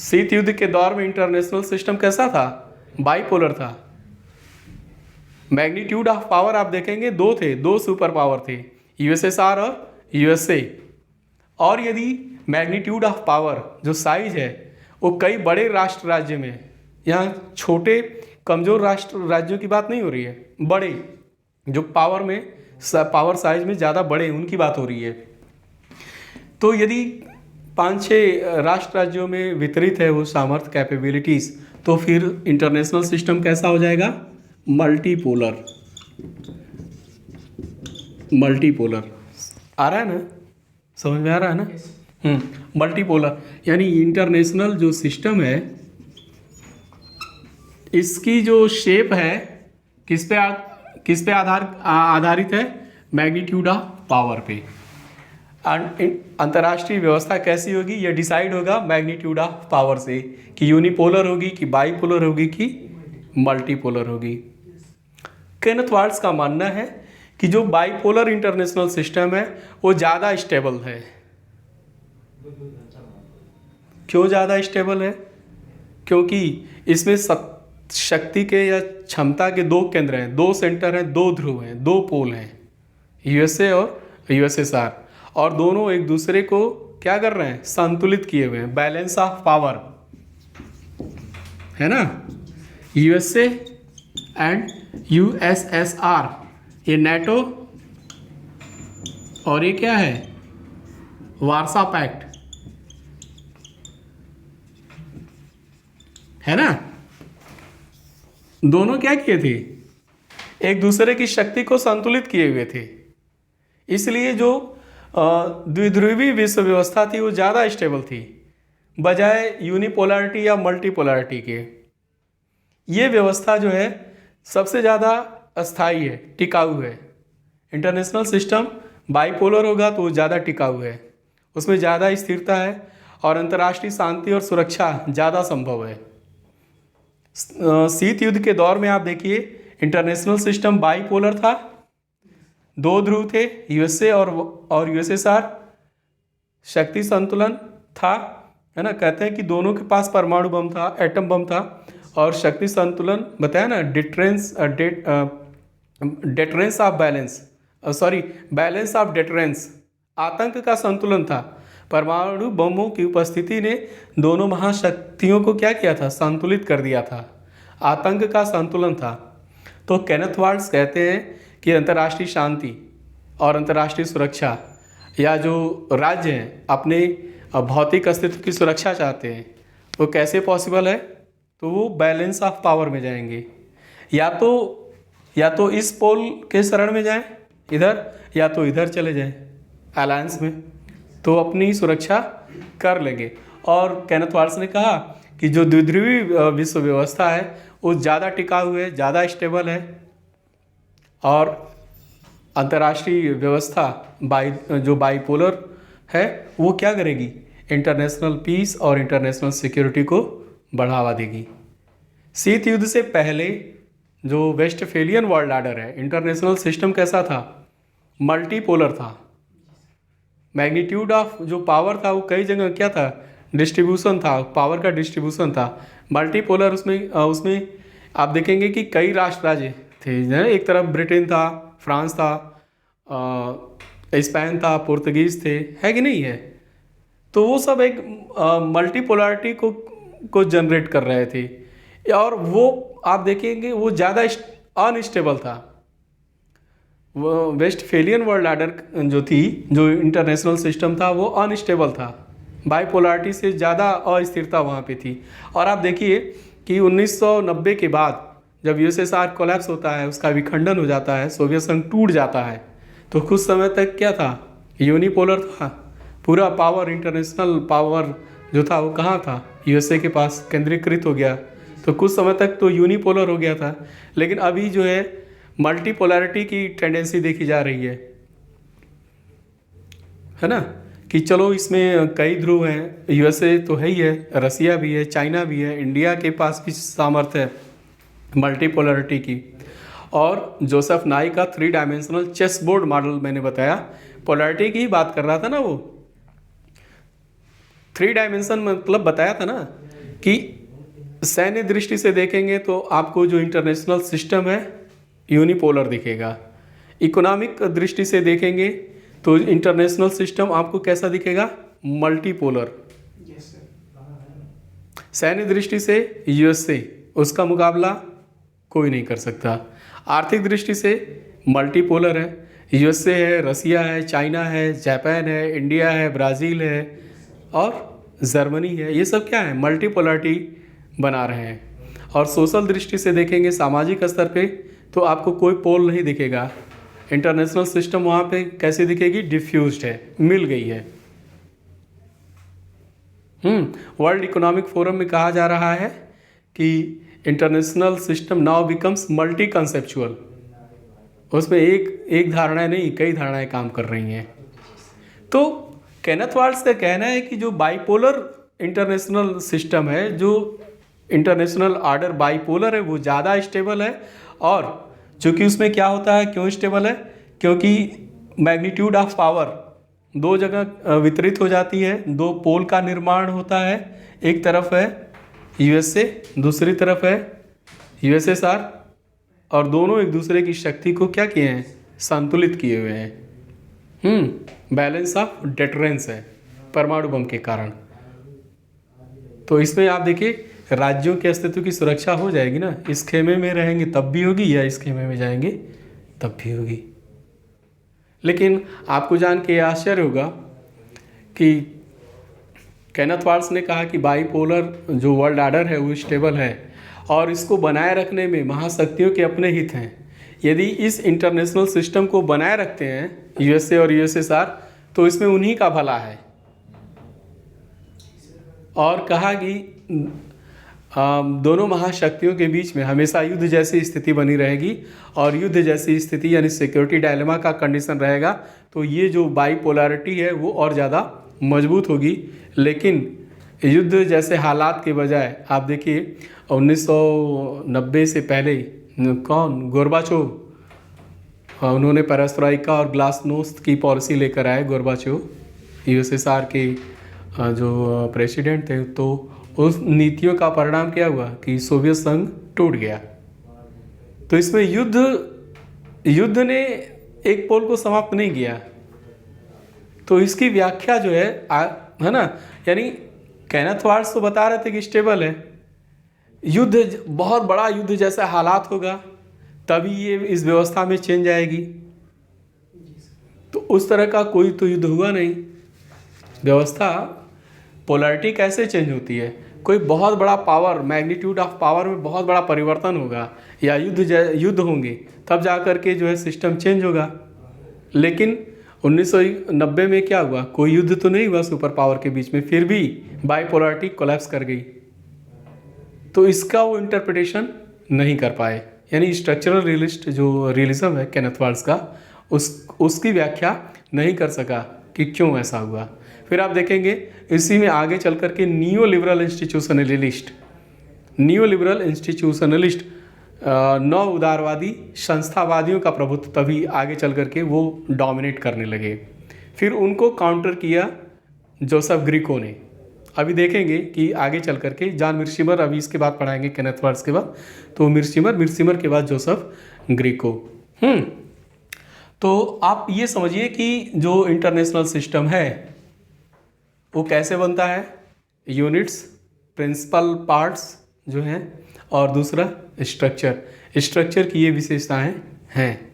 शीत युद्ध के दौर में इंटरनेशनल सिस्टम कैसा था, बाईपोलर था। मैग्नीट्यूड ऑफ पावर आप देखेंगे दो थे, दो सुपर पावर थे, यूएसएसआर और यूएसए। और यदि मैग्नीट्यूड ऑफ पावर जो साइज है वो कई बड़े राष्ट्र राज्य में, यहाँ छोटे कमजोर राष्ट्र राज्यों की बात नहीं हो रही है, बड़े जो पावर में, पावर साइज में ज़्यादा बड़े, उनकी बात हो रही है। तो यदि 5-6 राष्ट्र राज्यों में वितरित है वो सामर्थ्य, कैपेबिलिटीज़, तो फिर इंटरनेशनल सिस्टम कैसा हो जाएगा, मल्टीपोलर, मल्टीपोलर। आ रहा है ना, समझ में आ रहा है ना। मल्टीपोलर यानी इंटरनेशनल जो सिस्टम है, इसकी जो शेप है किस पे आधारित है, मैग्नीट्यूड ऑफ पावर पे। अंतर्राष्ट्रीय व्यवस्था कैसी होगी, यह डिसाइड होगा मैग्नीट्यूड ऑफ पावर से, कि यूनिपोलर होगी कि बाईपोलर होगी कि मल्टीपोलर होगी। केनेथ वार्ड्स का मानना है कि जो बाईपोलर इंटरनेशनल सिस्टम है वो ज़्यादा स्टेबल है। क्यों ज़्यादा स्टेबल है, क्योंकि इसमें शक्ति के या क्षमता के दो केंद्र हैं, दो सेंटर हैं, दो ध्रुव हैं, दो पोल हैं, यूएसए और यूएसएसआर, और दोनों एक दूसरे को क्या कर रहे हैं, संतुलित किए हुए हैं, बैलेंस ऑफ पावर है ना। यूएसए एंड यूएसएसआर, ये नेटो, और ये क्या है, वार्सा पैक्ट है ना। दोनों क्या किए थे, एक दूसरे की शक्ति को संतुलित किए हुए थे, इसलिए जो द्विध्रुवी विश्व व्यवस्था थी वो ज़्यादा स्टेबल थी बजाय यूनिपोलैरिटी या मल्टीपोलैरिटी के। ये व्यवस्था जो है सबसे ज़्यादा अस्थाई है, टिकाऊ है। इंटरनेशनल सिस्टम बाईपोलर होगा तो वो ज़्यादा टिकाऊ है, उसमें ज़्यादा स्थिरता है और अंतर्राष्ट्रीय शांति और सुरक्षा ज़्यादा संभव है। शीत युद्ध के दौर में आप देखिए इंटरनेशनल सिस्टम बाईपोलर था, दो ध्रुव थे, यूएसए और यूएसएसआर, शक्ति संतुलन था, है ना। कहते हैं कि दोनों के पास परमाणु बम था, एटम बम था, और शक्ति संतुलन बताया ना, deterrence of balance, balance of deterrence, आतंक का संतुलन था। परमाणु बमों की उपस्थिति ने दोनों महाशक्तियों को क्या किया था, संतुलित कर दिया था, आतंक का संतुलन था। तो केनेथ वार्ड्स कहते हैं कि अंतर्राष्ट्रीय शांति और अंतर्राष्ट्रीय सुरक्षा, या जो राज्य हैं अपने भौतिक अस्तित्व की सुरक्षा चाहते हैं, वो कैसे पॉसिबल है, तो वो बैलेंस ऑफ पावर में जाएंगे, या तो इस पोल के शरण में जाएं इधर, या तो इधर चले जाएं अलायंस में, तो अपनी सुरक्षा कर लेंगे। और केनेथ वाल्स ने कहा कि जो द्विध्रुवी विश्व व्यवस्था है वो ज़्यादा टिकाऊ है, ज़्यादा स्टेबल है, और अंतर्राष्ट्रीय व्यवस्था जो बाईपोलर है वो क्या करेगी, इंटरनेशनल पीस और इंटरनेशनल सिक्योरिटी को बढ़ावा देगी। शीत युद्ध से पहले जो वेस्टफेलियन वर्ल्ड ऑर्डर है, इंटरनेशनल सिस्टम कैसा था, मल्टीपोलर था। मैग्नीट्यूड ऑफ जो पावर था वो कई जगह क्या था, डिस्ट्रीब्यूशन था, पावर का डिस्ट्रीब्यूशन था। मल्टीपोलर उसमें आप देखेंगे कि कई राष्ट्र राज्य थे, एक तरफ ब्रिटेन था, फ्रांस था, स्पेन था, पुर्तगीज थे, है कि नहीं है। तो वो सब एक मल्टीपोलरिटी को जनरेट कर रहे थे, और वो आप देखेंगे वो ज़्यादा अनस्टेबल था। वो वेस्टफेलियन वर्ल्ड ऑर्डर जो इंटरनेशनल सिस्टम था वो अनस्टेबल था, बाईपोलरिटी से ज़्यादा अस्थिरता वहाँ पे थी। और आप देखिए कि 1990 के बाद जब यूएसएसआर कोलैप्स होता है, उसका विखंडन हो जाता है, सोवियत संघ टूट जाता है, तो कुछ समय तक क्या था, यूनिपोलर था। पूरा पावर, इंटरनेशनल पावर जो था वो कहाँ था, यूएसए के पास केंद्रीकृत हो गया। तो कुछ समय तक तो यूनिपोलर हो गया था, लेकिन अभी जो है मल्टीपोलैरिटी की टेंडेंसी देखी जा रही है ना, कि चलो इसमें कई ध्रुव हैं, यूएसए तो है ही है, रसिया भी है, चाइना भी है, इंडिया के पास भी सामर्थ्य है मल्टीपोलैरिटी की। और जोसेफ नाई का 3 डायमेंशनल चेस बोर्ड मॉडल मैंने बताया, पोलैरिटी की ही बात कर रहा था ना वो। 3 डायमेंशन मतलब बताया था ना कि सैन्य दृष्टि से देखेंगे तो आपको जो इंटरनेशनल सिस्टम है यूनिपोलर दिखेगा। इकोनॉमिक दृष्टि से देखेंगे तो इंटरनेशनल सिस्टम आपको कैसा दिखेगा, मल्टीपोलर। सैन्य दृष्टि से यूएसए, उसका मुकाबला कोई नहीं कर सकता। आर्थिक दृष्टि से मल्टीपोलर है, यूएसए है, रसिया है, चाइना है, जापान है, इंडिया है, ब्राज़ील है और जर्मनी है। ये सब क्या है, मल्टीपोलरिटी बना रहे हैं। और सोशल दृष्टि से देखेंगे, सामाजिक स्तर पे, तो आपको कोई पोल नहीं दिखेगा। इंटरनेशनल सिस्टम वहाँ पे कैसे दिखेगी, डिफ्यूज्ड है, मिल गई है। वर्ल्ड इकोनॉमिक फोरम में कहा जा रहा है कि international system now becomes multi conceptual. उसमें एक धारणाएं नहीं, कई धारणाएं काम कर रही हैं। तो केनेथ वाल्स का कहना है कि जो बाइपोलर इंटरनेशनल सिस्टम है, जो इंटरनेशनल ऑर्डर बाइपोलर है, वो ज़्यादा स्टेबल है। और चूँकि उसमें क्या होता है, क्यों स्टेबल है, क्योंकि मैग्नीट्यूड ऑफ पावर 2 जगह वितरित हो जाती है, 2 पोल का निर्माण होता है। एक तरफ है यूएसए, दूसरी तरफ है यूएसएसआर, और दोनों एक दूसरे की शक्ति को क्या किए हैं, संतुलित किए हुए हैं। बैलेंस ऑफ डेटरेंस है परमाणु बम के कारण। तो इसमें आप देखिए राज्यों के अस्तित्व की सुरक्षा हो जाएगी ना। इस खेमे में रहेंगे तब भी होगी, या इस खेमे में जाएंगे तब भी होगी। लेकिन आपको जान के आश्चर्य होगा कि केनेथ वाल्स ने कहा कि बाईपोलर जो वर्ल्ड ऑर्डर है वो स्टेबल है, और इसको बनाए रखने में महाशक्तियों के अपने हित हैं। यदि इस इंटरनेशनल सिस्टम को बनाए रखते हैं यूएसए और यूएसएसआर, तो इसमें उन्हीं का भला है। और कहा कि दोनों महाशक्तियों के बीच में हमेशा युद्ध जैसी स्थिति बनी रहेगी, और युद्ध जैसी स्थिति यानी सिक्योरिटी डायलेमा का कंडीशन रहेगा, तो ये जो बाईपोलैरिटी है वो और ज़्यादा मजबूत होगी। लेकिन युद्ध जैसे हालात के बजाय आप देखिए 1990 से पहले कौन, गोर्बाचोव, उन्होंने पेरेस्ट्रोइका और ग्लासनोस्त की पॉलिसी लेकर आए। गोर्बाचोव यूएसएसआर के जो प्रेसिडेंट थे, तो उस नीतियों का परिणाम क्या हुआ कि सोवियत संघ टूट गया। तो इसमें युद्ध ने एक पोल को समाप्त नहीं किया। तो इसकी व्याख्या जो है ना, यानी केनेथ वाल्स तो बता रहे थे कि स्टेबल है, युद्ध बहुत बड़ा युद्ध जैसा हालात होगा तभी ये इस व्यवस्था में चेंज आएगी। तो उस तरह का कोई तो युद्ध हुआ नहीं। व्यवस्था पोलैरिटी कैसे चेंज होती है, कोई बहुत बड़ा पावर, मैग्नीट्यूड ऑफ पावर में बहुत बड़ा परिवर्तन होगा, या युद्ध होंगे, तब जा कर के जो है सिस्टम चेंज होगा। लेकिन 1990 में क्या हुआ, कोई युद्ध तो नहीं हुआ सुपर पावर के बीच में, फिर भी बाइपोलैरिटी कोलैप्स कर गई, तो इसका वो इंटरप्रिटेशन नहीं कर पाए। यानी स्ट्रक्चरल रियलिस्ट जो रियलिज्म है केनेथ वाल्स का, उसकी व्याख्या नहीं कर सका कि क्यों ऐसा हुआ। फिर आप देखेंगे इसी में आगे चल कर के नियो लिबरल इंस्टीट्यूशनलिस्ट नव उदारवादी संस्थावादियों का प्रभुत्व तभी आगे चल कर के वो डोमिनेट करने लगे। फिर उनको काउंटर किया जोसेफ ग्रीको ने। अभी देखेंगे कि आगे चल कर के जॉन मिर्शिमर, अभी इसके बाद पढ़ाएंगे केनेथ वाल्स के बाद, तो मिर्शिमर के बाद जोसेफ ग्रीको। तो आप ये समझिए कि जो इंटरनेशनल सिस्टम है वो कैसे बनता है, यूनिट्स, प्रिंसिपल पार्ट्स जो हैं, और दूसरा स्ट्रक्चर की ये विशेषताएं हैं।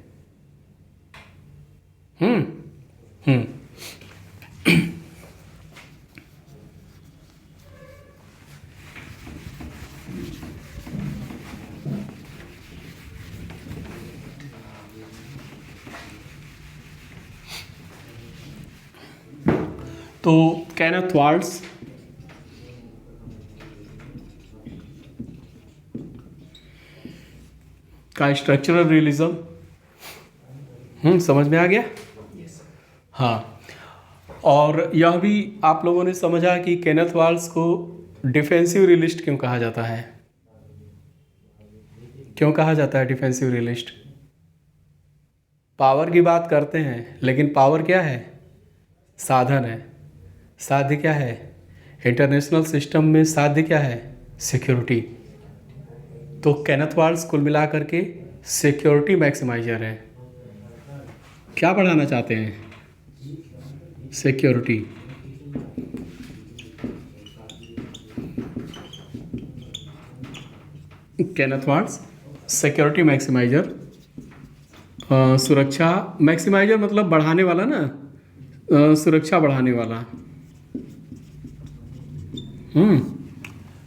तो केनेथ वाल्स का स्ट्रक्चरल रियलिज्म समझ में आ गया? हाँ, और यह भी आप लोगों ने समझा कि केनेथ वाल्स को डिफेंसिव रियलिस्ट क्यों कहा जाता है। क्यों कहा जाता है डिफेंसिव रियलिस्ट? पावर की बात करते हैं, लेकिन पावर क्या है? साधन है। साध्य क्या है? इंटरनेशनल सिस्टम में साध्य क्या है? सिक्योरिटी। तो केनेथ वाल्स कुल मिलाकर के सिक्योरिटी मैक्सिमाइजर है। क्या बढ़ाना चाहते हैं? Security. Kenneth Waltz security maximiser, सुरक्षा मैक्सिमाइजर मतलब बढ़ाने वाला ना, सुरक्षा बढ़ाने वाला।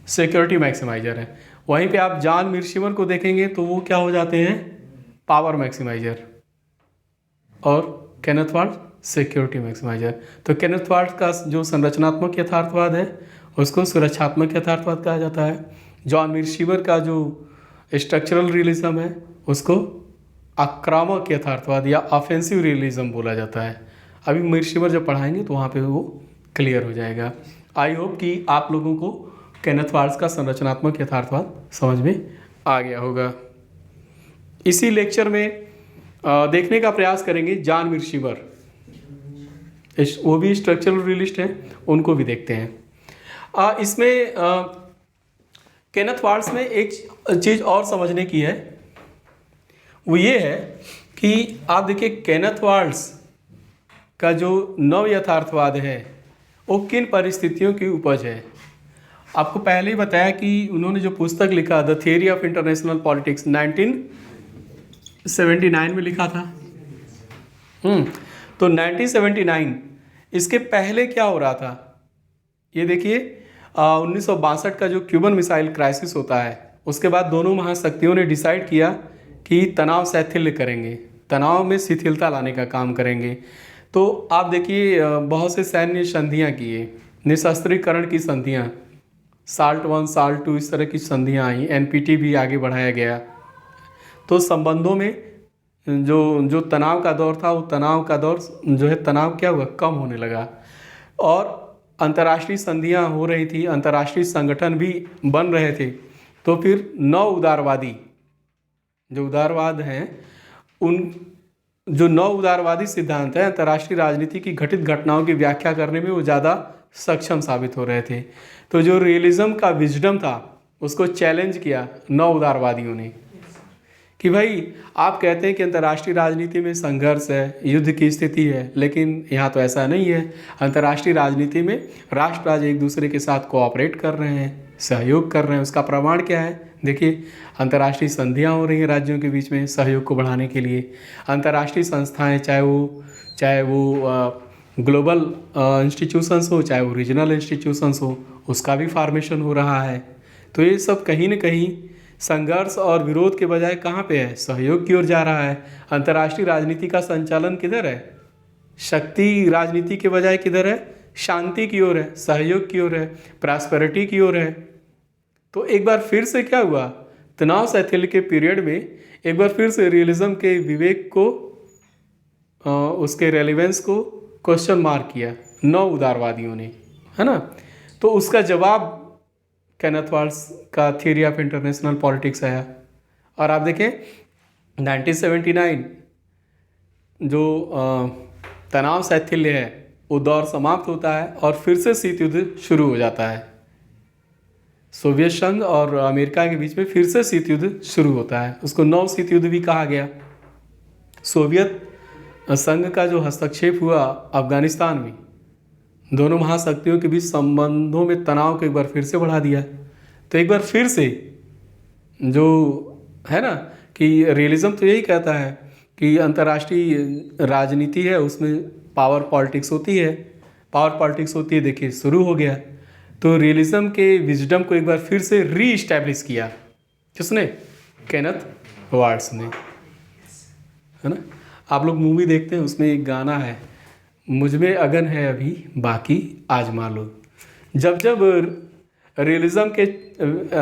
सिक्योरिटी मैक्सिमाइजर है। वहीं पे आप जॉन मिर्शिमर को देखेंगे तो वो क्या हो जाते हैं? Power maximiser. और केनेथ वाल्स सिक्योरिटी मैक्सिमाइजर। तो केनेथ वाल्स का जो संरचनात्मक यथार्थवाद है उसको सुरक्षात्मक यथार्थवाद कहा जाता है। जॉन मिर्शिमर का जो स्ट्रक्चरल रियलिज्म है उसको आक्रामक यथार्थवाद या ऑफेंसिव रियलिज्म बोला जाता है। अभी मिर्शिमर जब पढ़ाएंगे तो वहाँ पे वो क्लियर हो जाएगा। आई होप कि आप लोगों को केनेथ वाल्स का संरचनात्मक यथार्थवाद समझ में आ गया होगा। इसी लेक्चर में देखने का प्रयास करेंगे जॉन मिर्शिमर, वो भी स्ट्रक्चरल रियलिस्ट हैं, उनको भी देखते हैं। इसमें केनेथ वाल्स में एक चीज़ और समझने की है, वो ये है कि आप देखिए केनेथ वाल्स का जो नव यथार्थवाद है वो किन परिस्थितियों की उपज है। आपको पहले ही बताया कि उन्होंने जो पुस्तक लिखा the theory of international politics 1979 में लिखा था। तो 1979, इसके पहले क्या हो रहा था ये देखिए। 1962 का जो क्यूबन मिसाइल क्राइसिस होता है, उसके बाद दोनों महाशक्तियों ने डिसाइड किया कि तनाव शैथिल्य करेंगे, तनाव में शिथिलता लाने का काम करेंगे। तो आप देखिए बहुत से सैन्य संधियाँ किए, निशस्त्रीकरण की संधियाँ, साल्ट 1 साल्ट 2 इस तरह की संधियाँ आई, एनपीटी भी आगे बढ़ाया गया। तो संबंधों में जो तनाव का दौर था वो तनाव का दौर जो है, तनाव क्या हुआ? कम होने लगा। और अंतर्राष्ट्रीय संधियाँ हो रही थी, अंतर्राष्ट्रीय संगठन भी बन रहे थे। तो फिर नव उदारवादी जो उदारवाद हैं, उन जो नव उदारवादी सिद्धांत है अंतर्राष्ट्रीय राजनीति की घटित घटनाओं की व्याख्या करने में वो ज़्यादा सक्षम साबित हो रहे थे। तो जो रियलिज्म का विजडम था उसको चैलेंज किया नव उदारवादियों ने कि भाई आप कहते हैं कि अंतर्राष्ट्रीय राजनीति में संघर्ष है, युद्ध की स्थिति है, लेकिन यहाँ तो ऐसा नहीं है। अंतर्राष्ट्रीय राजनीति में राष्ट्र राज्य एक दूसरे के साथ कोऑपरेट कर रहे हैं, सहयोग कर रहे हैं। उसका प्रमाण क्या है? देखिए, अंतर्राष्ट्रीय संधियाँ हो रही हैं राज्यों के बीच में सहयोग को बढ़ाने के लिए। अंतर्राष्ट्रीय संस्थाएँ, चाहे वो ग्लोबल इंस्टीट्यूशंस हो, चाहे वो रीजनल इंस्टीट्यूशंस हो, उसका भी फॉर्मेशन हो रहा है। तो ये सब कहीं न कहीं संघर्ष और विरोध के बजाय कहाँ पे है? सहयोग की ओर जा रहा है। अंतर्राष्ट्रीय राजनीति का संचालन किधर है? शक्ति राजनीति के बजाय किधर है? शांति की ओर है, सहयोग की ओर है, प्रॉस्पेरिटी की ओर है। तो एक बार फिर से क्या हुआ, तनाव शैथिल्य के पीरियड में एक बार फिर से रियलिज्म के विवेक को उसके रेलिवेंस को क्वेश्चन मार्क किया नौ उदारवादियों ने, है ना। तो उसका जवाब केनेथ वाल्स का थ्योरी ऑफ इंटरनेशनल पॉलिटिक्स आया। और आप देखें 1979 जो तनाव शैथिल्य है वो दौर समाप्त होता है और फिर से शीत युद्ध शुरू हो जाता है। सोवियत संघ और अमेरिका के बीच में फिर से शीत युद्ध शुरू होता है। उसको नौ शीत युद्ध भी कहा गया। सोवियत संघ का जो हस्तक्षेप हुआ अफगानिस्तान में, दोनों महाशक्तियों के बीच संबंधों में तनाव को एक बार फिर से बढ़ा दिया। तो एक बार फिर से जो है ना कि रियलिज्म तो यही कहता है कि अंतर्राष्ट्रीय राजनीति है उसमें पावर पॉलिटिक्स होती है, पावर पॉलिटिक्स होती है। देखिए शुरू हो गया। तो रियलिज्म के विजडम को एक बार फिर से री इस्टेब्लिश किया किसने? केनेथ वाल्स ने, है ना। आप लोग मूवी देखते हैं, उसमें एक गाना है, मुझ में अगन है अभी बाकी आजमा लो। जब जब रियलिज्म के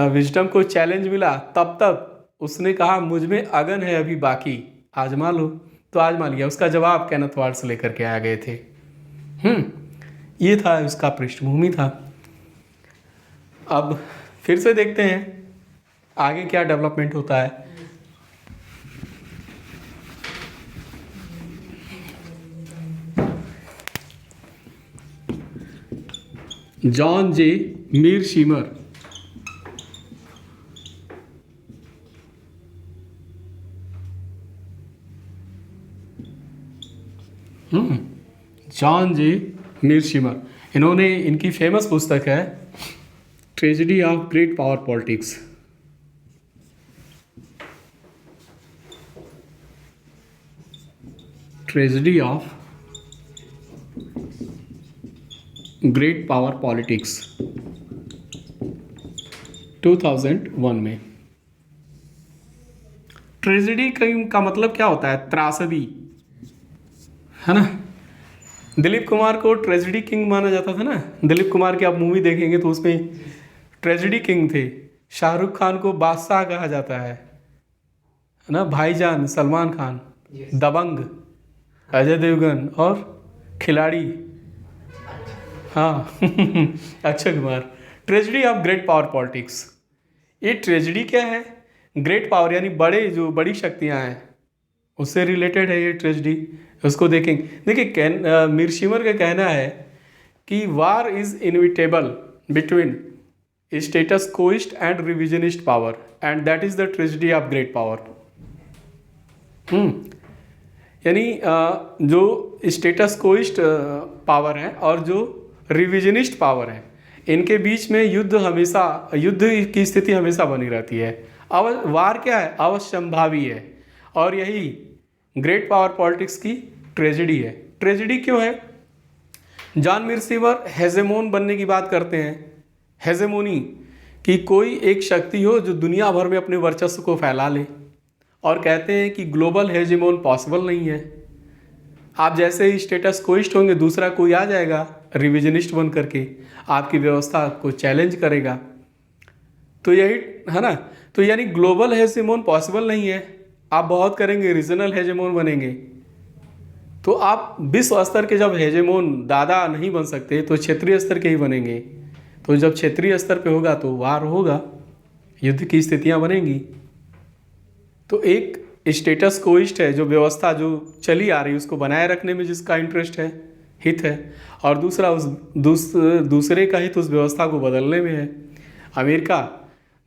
विजडम को चैलेंज मिला तब तब उसने कहा मुझ में अगन है अभी बाकी आजमा लो। तो आजमा लिया। उसका जवाब केनेथ वाल्स लेकर के आ गए थे। ये था उसका पृष्ठभूमि था। अब फिर से देखते हैं आगे क्या डेवलपमेंट होता है। जॉन जे मीरशीमर जॉन जे मीरशीमर, इन्होंने, इनकी फेमस पुस्तक है tragedy of great power politics. Tragedy of great power politics 2001 में। ट्रेजेडी का मतलब क्या होता है? त्रासदी, है ना। दिलीप कुमार को ट्रेजेडी किंग माना जाता था ना। दिलीप कुमार की आप मूवी देखेंगे तो उसमें ट्रेजेडी किंग थे। शाहरुख खान को बादशाह कहा जाता है ना। भाईजान सलमान खान, दबंग अजय देवगन और खिलाड़ी, हाँ Akshay Kumar. Tragedy of great power politics. ये ट्रेजेडी क्या है? ग्रेट पावर यानी बड़े, जो बड़ी शक्तियां हैं उससे रिलेटेड है ये ट्रेजेडी। उसको देखेंगे। देखिए मीरशीमर का कहना है कि war is inevitable between status quoist and revisionist power and that is the tragedy of great power. यानी जो स्टेटस कोइस्ट पावर है और जो रिविजनिस्ट पावर है, इनके बीच में युद्ध हमेशा, युद्ध की स्थिति हमेशा बनी रहती है। वार क्या है? अवश्यंभावी है। और यही ग्रेट पावर पॉलिटिक्स की ट्रेजेडी है। ट्रेजेडी क्यों है? जॉन मीरशीमर हेजेमोन बनने की बात करते हैं। हेजेमोनी कि कोई एक शक्ति हो जो दुनिया भर में अपने वर्चस्व को फैला ले, और कहते हैं कि ग्लोबल हेजेमोन पॉसिबल नहीं है। आप जैसे ही स्टेटस कोइस्ट होंगे, दूसरा कोई आ जाएगा रिविजनिस्ट बन करके आपकी व्यवस्था को चैलेंज करेगा। तो यही है ना। तो यानी ग्लोबल हेजेमोन पॉसिबल नहीं है। आप बहुत करेंगे, रीजनल हेजेमोन बनेंगे। तो आप विश्व स्तर के जब हेजेमोन दादा नहीं बन सकते तो क्षेत्रीय स्तर के ही बनेंगे। तो जब क्षेत्रीय स्तर पे होगा तो वार होगा, युद्ध की स्थितियां बनेंगी। तो एक स्टेटस कोइस्ट है, जो व्यवस्था जो चली आ रही है उसको बनाए रखने में जिसका इंटरेस्ट है, हित है, और दूसरा उस दूसरे का हित उस व्यवस्था को बदलने में है। अमेरिका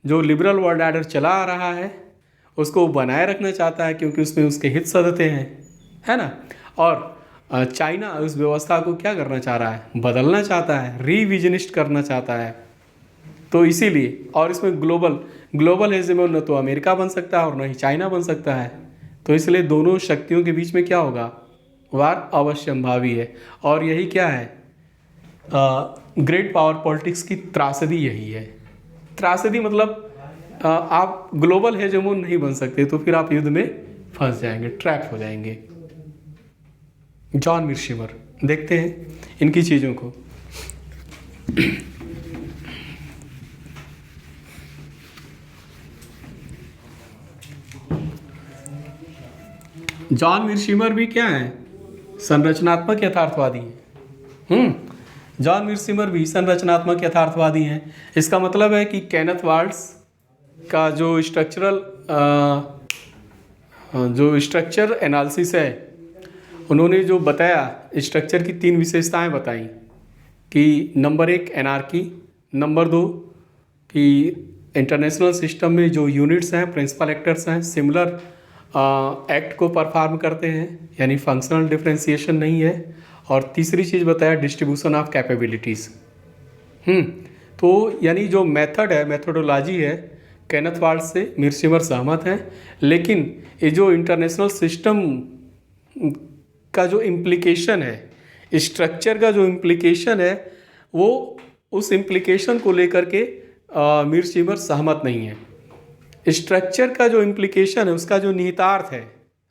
जो लिबरल वर्ल्ड ऑर्डर चला आ रहा है उसको बनाए रखना चाहता है क्योंकि उसमें उसके हित सधते हैं, है ना। और चाइना उस व्यवस्था को क्या करना चाह रहा है? बदलना चाहता है, रिविजनिस्ट करना चाहता है। तो इसीलिए, और इसमें ग्लोबल हेजेमोन न तो अमेरिका बन सकता है और न ही चाइना बन सकता है। तो इसलिए दोनों शक्तियों के बीच में क्या होगा? वार अवश्यंभावी है। और यही क्या है? ग्रेट पावर पॉलिटिक्स की त्रासदी यही है। त्रासदी मतलब आप ग्लोबल हेजेमोन नहीं बन सकते तो फिर आप युद्ध में फंस जाएंगे, ट्रैप हो जाएंगे। जॉन मिर्शिमर। देखते हैं इनकी चीज़ों को। जॉन मिर्शिमर भी क्या है? संरचनात्मक यथार्थवादी हैं। जॉन मिर्शिमर भी संरचनात्मक यथार्थवादी हैं। इसका मतलब है कि केनेथ वाल्ट्ज का जो स्ट्रक्चर एनालिसिस है, उन्होंने जो बताया, स्ट्रक्चर की 3 विशेषताएं बताई कि नंबर 1 एनार्की, नंबर 2 कि इंटरनेशनल सिस्टम में जो यूनिट्स हैं, प्रिंसिपल एक्टर्स हैं, सिमिलर एक्ट को परफॉर्म करते हैं, यानी फंक्शनल डिफरेंशिएशन नहीं है। और तीसरी चीज़ बताया डिस्ट्रीब्यूशन ऑफ कैपेबिलिटीज़। तो यानी जो मेथड है, मेथोडोलॉजी है, केनेथ वाल्ट्ज से मिर्शिमर सहमत हैं। लेकिन ये जो इंटरनेशनल सिस्टम का जो इम्प्लीकेशन है, स्ट्रक्चर का जो इम्प्लीकेशन है, वो उस इम्प्लीकेशन को लेकर के मिर्शिमर सहमत नहीं है। स्ट्रक्चर का जो इम्प्लीकेशन है, उसका जो निहितार्थ है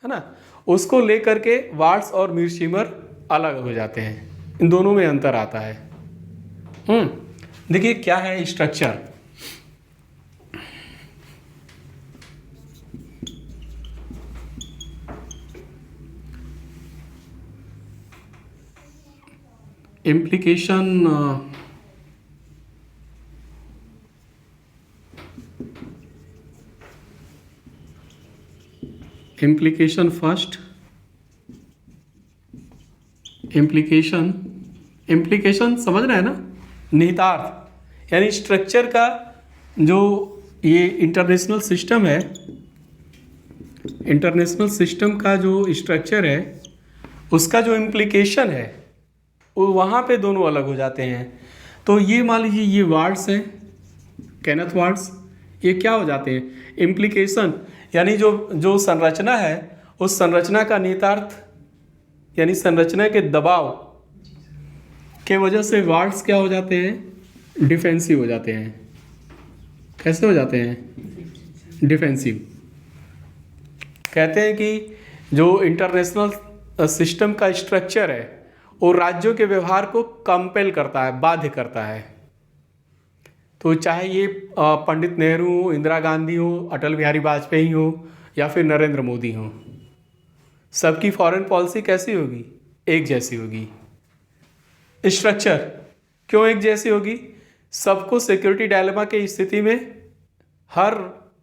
ना, उसको लेकर के वाल्ट्ज और मिर्शिमर अलग हो जाते हैं। इन दोनों में अंतर आता है। देखिए क्या है स्ट्रक्चर। इम्प्लीकेशन फर्स्ट, इम्प्लीकेशन समझ रहे हैं ना, निहितार्थ। यानी स्ट्रक्चर का जो ये इंटरनेशनल सिस्टम है, इंटरनेशनल सिस्टम का जो स्ट्रक्चर है, उसका जो इम्प्लीकेशन है, वो वहाँ पे दोनों अलग हो जाते हैं। तो ये मान लीजिए ये वाल्ट्ज हैं, केनेथ वाल्ट्ज, ये क्या हो जाते हैं? इम्प्लीकेशन, यानी जो संरचना है, उस संरचना का निहितार्थ यानी संरचना के दबाव के वजह से वाल्ट्ज क्या हो जाते हैं? डिफेंसिव हो जाते हैं। कैसे हो जाते हैं? डिफेंसिव। कहते हैं कि जो इंटरनेशनल सिस्टम का स्ट्रक्चर है, वो राज्यों के व्यवहार को कंपेल करता है, बाध्य करता है। तो चाहे ये पंडित नेहरू हो, इंदिरा गांधी हो, अटल बिहारी वाजपेयी हो, या फिर नरेंद्र मोदी हो, सबकी फॉरेन पॉलिसी कैसी होगी? एक जैसी होगी। स्ट्रक्चर क्यों एक जैसी होगी? सबको सिक्योरिटी डायलेमा की स्थिति में हर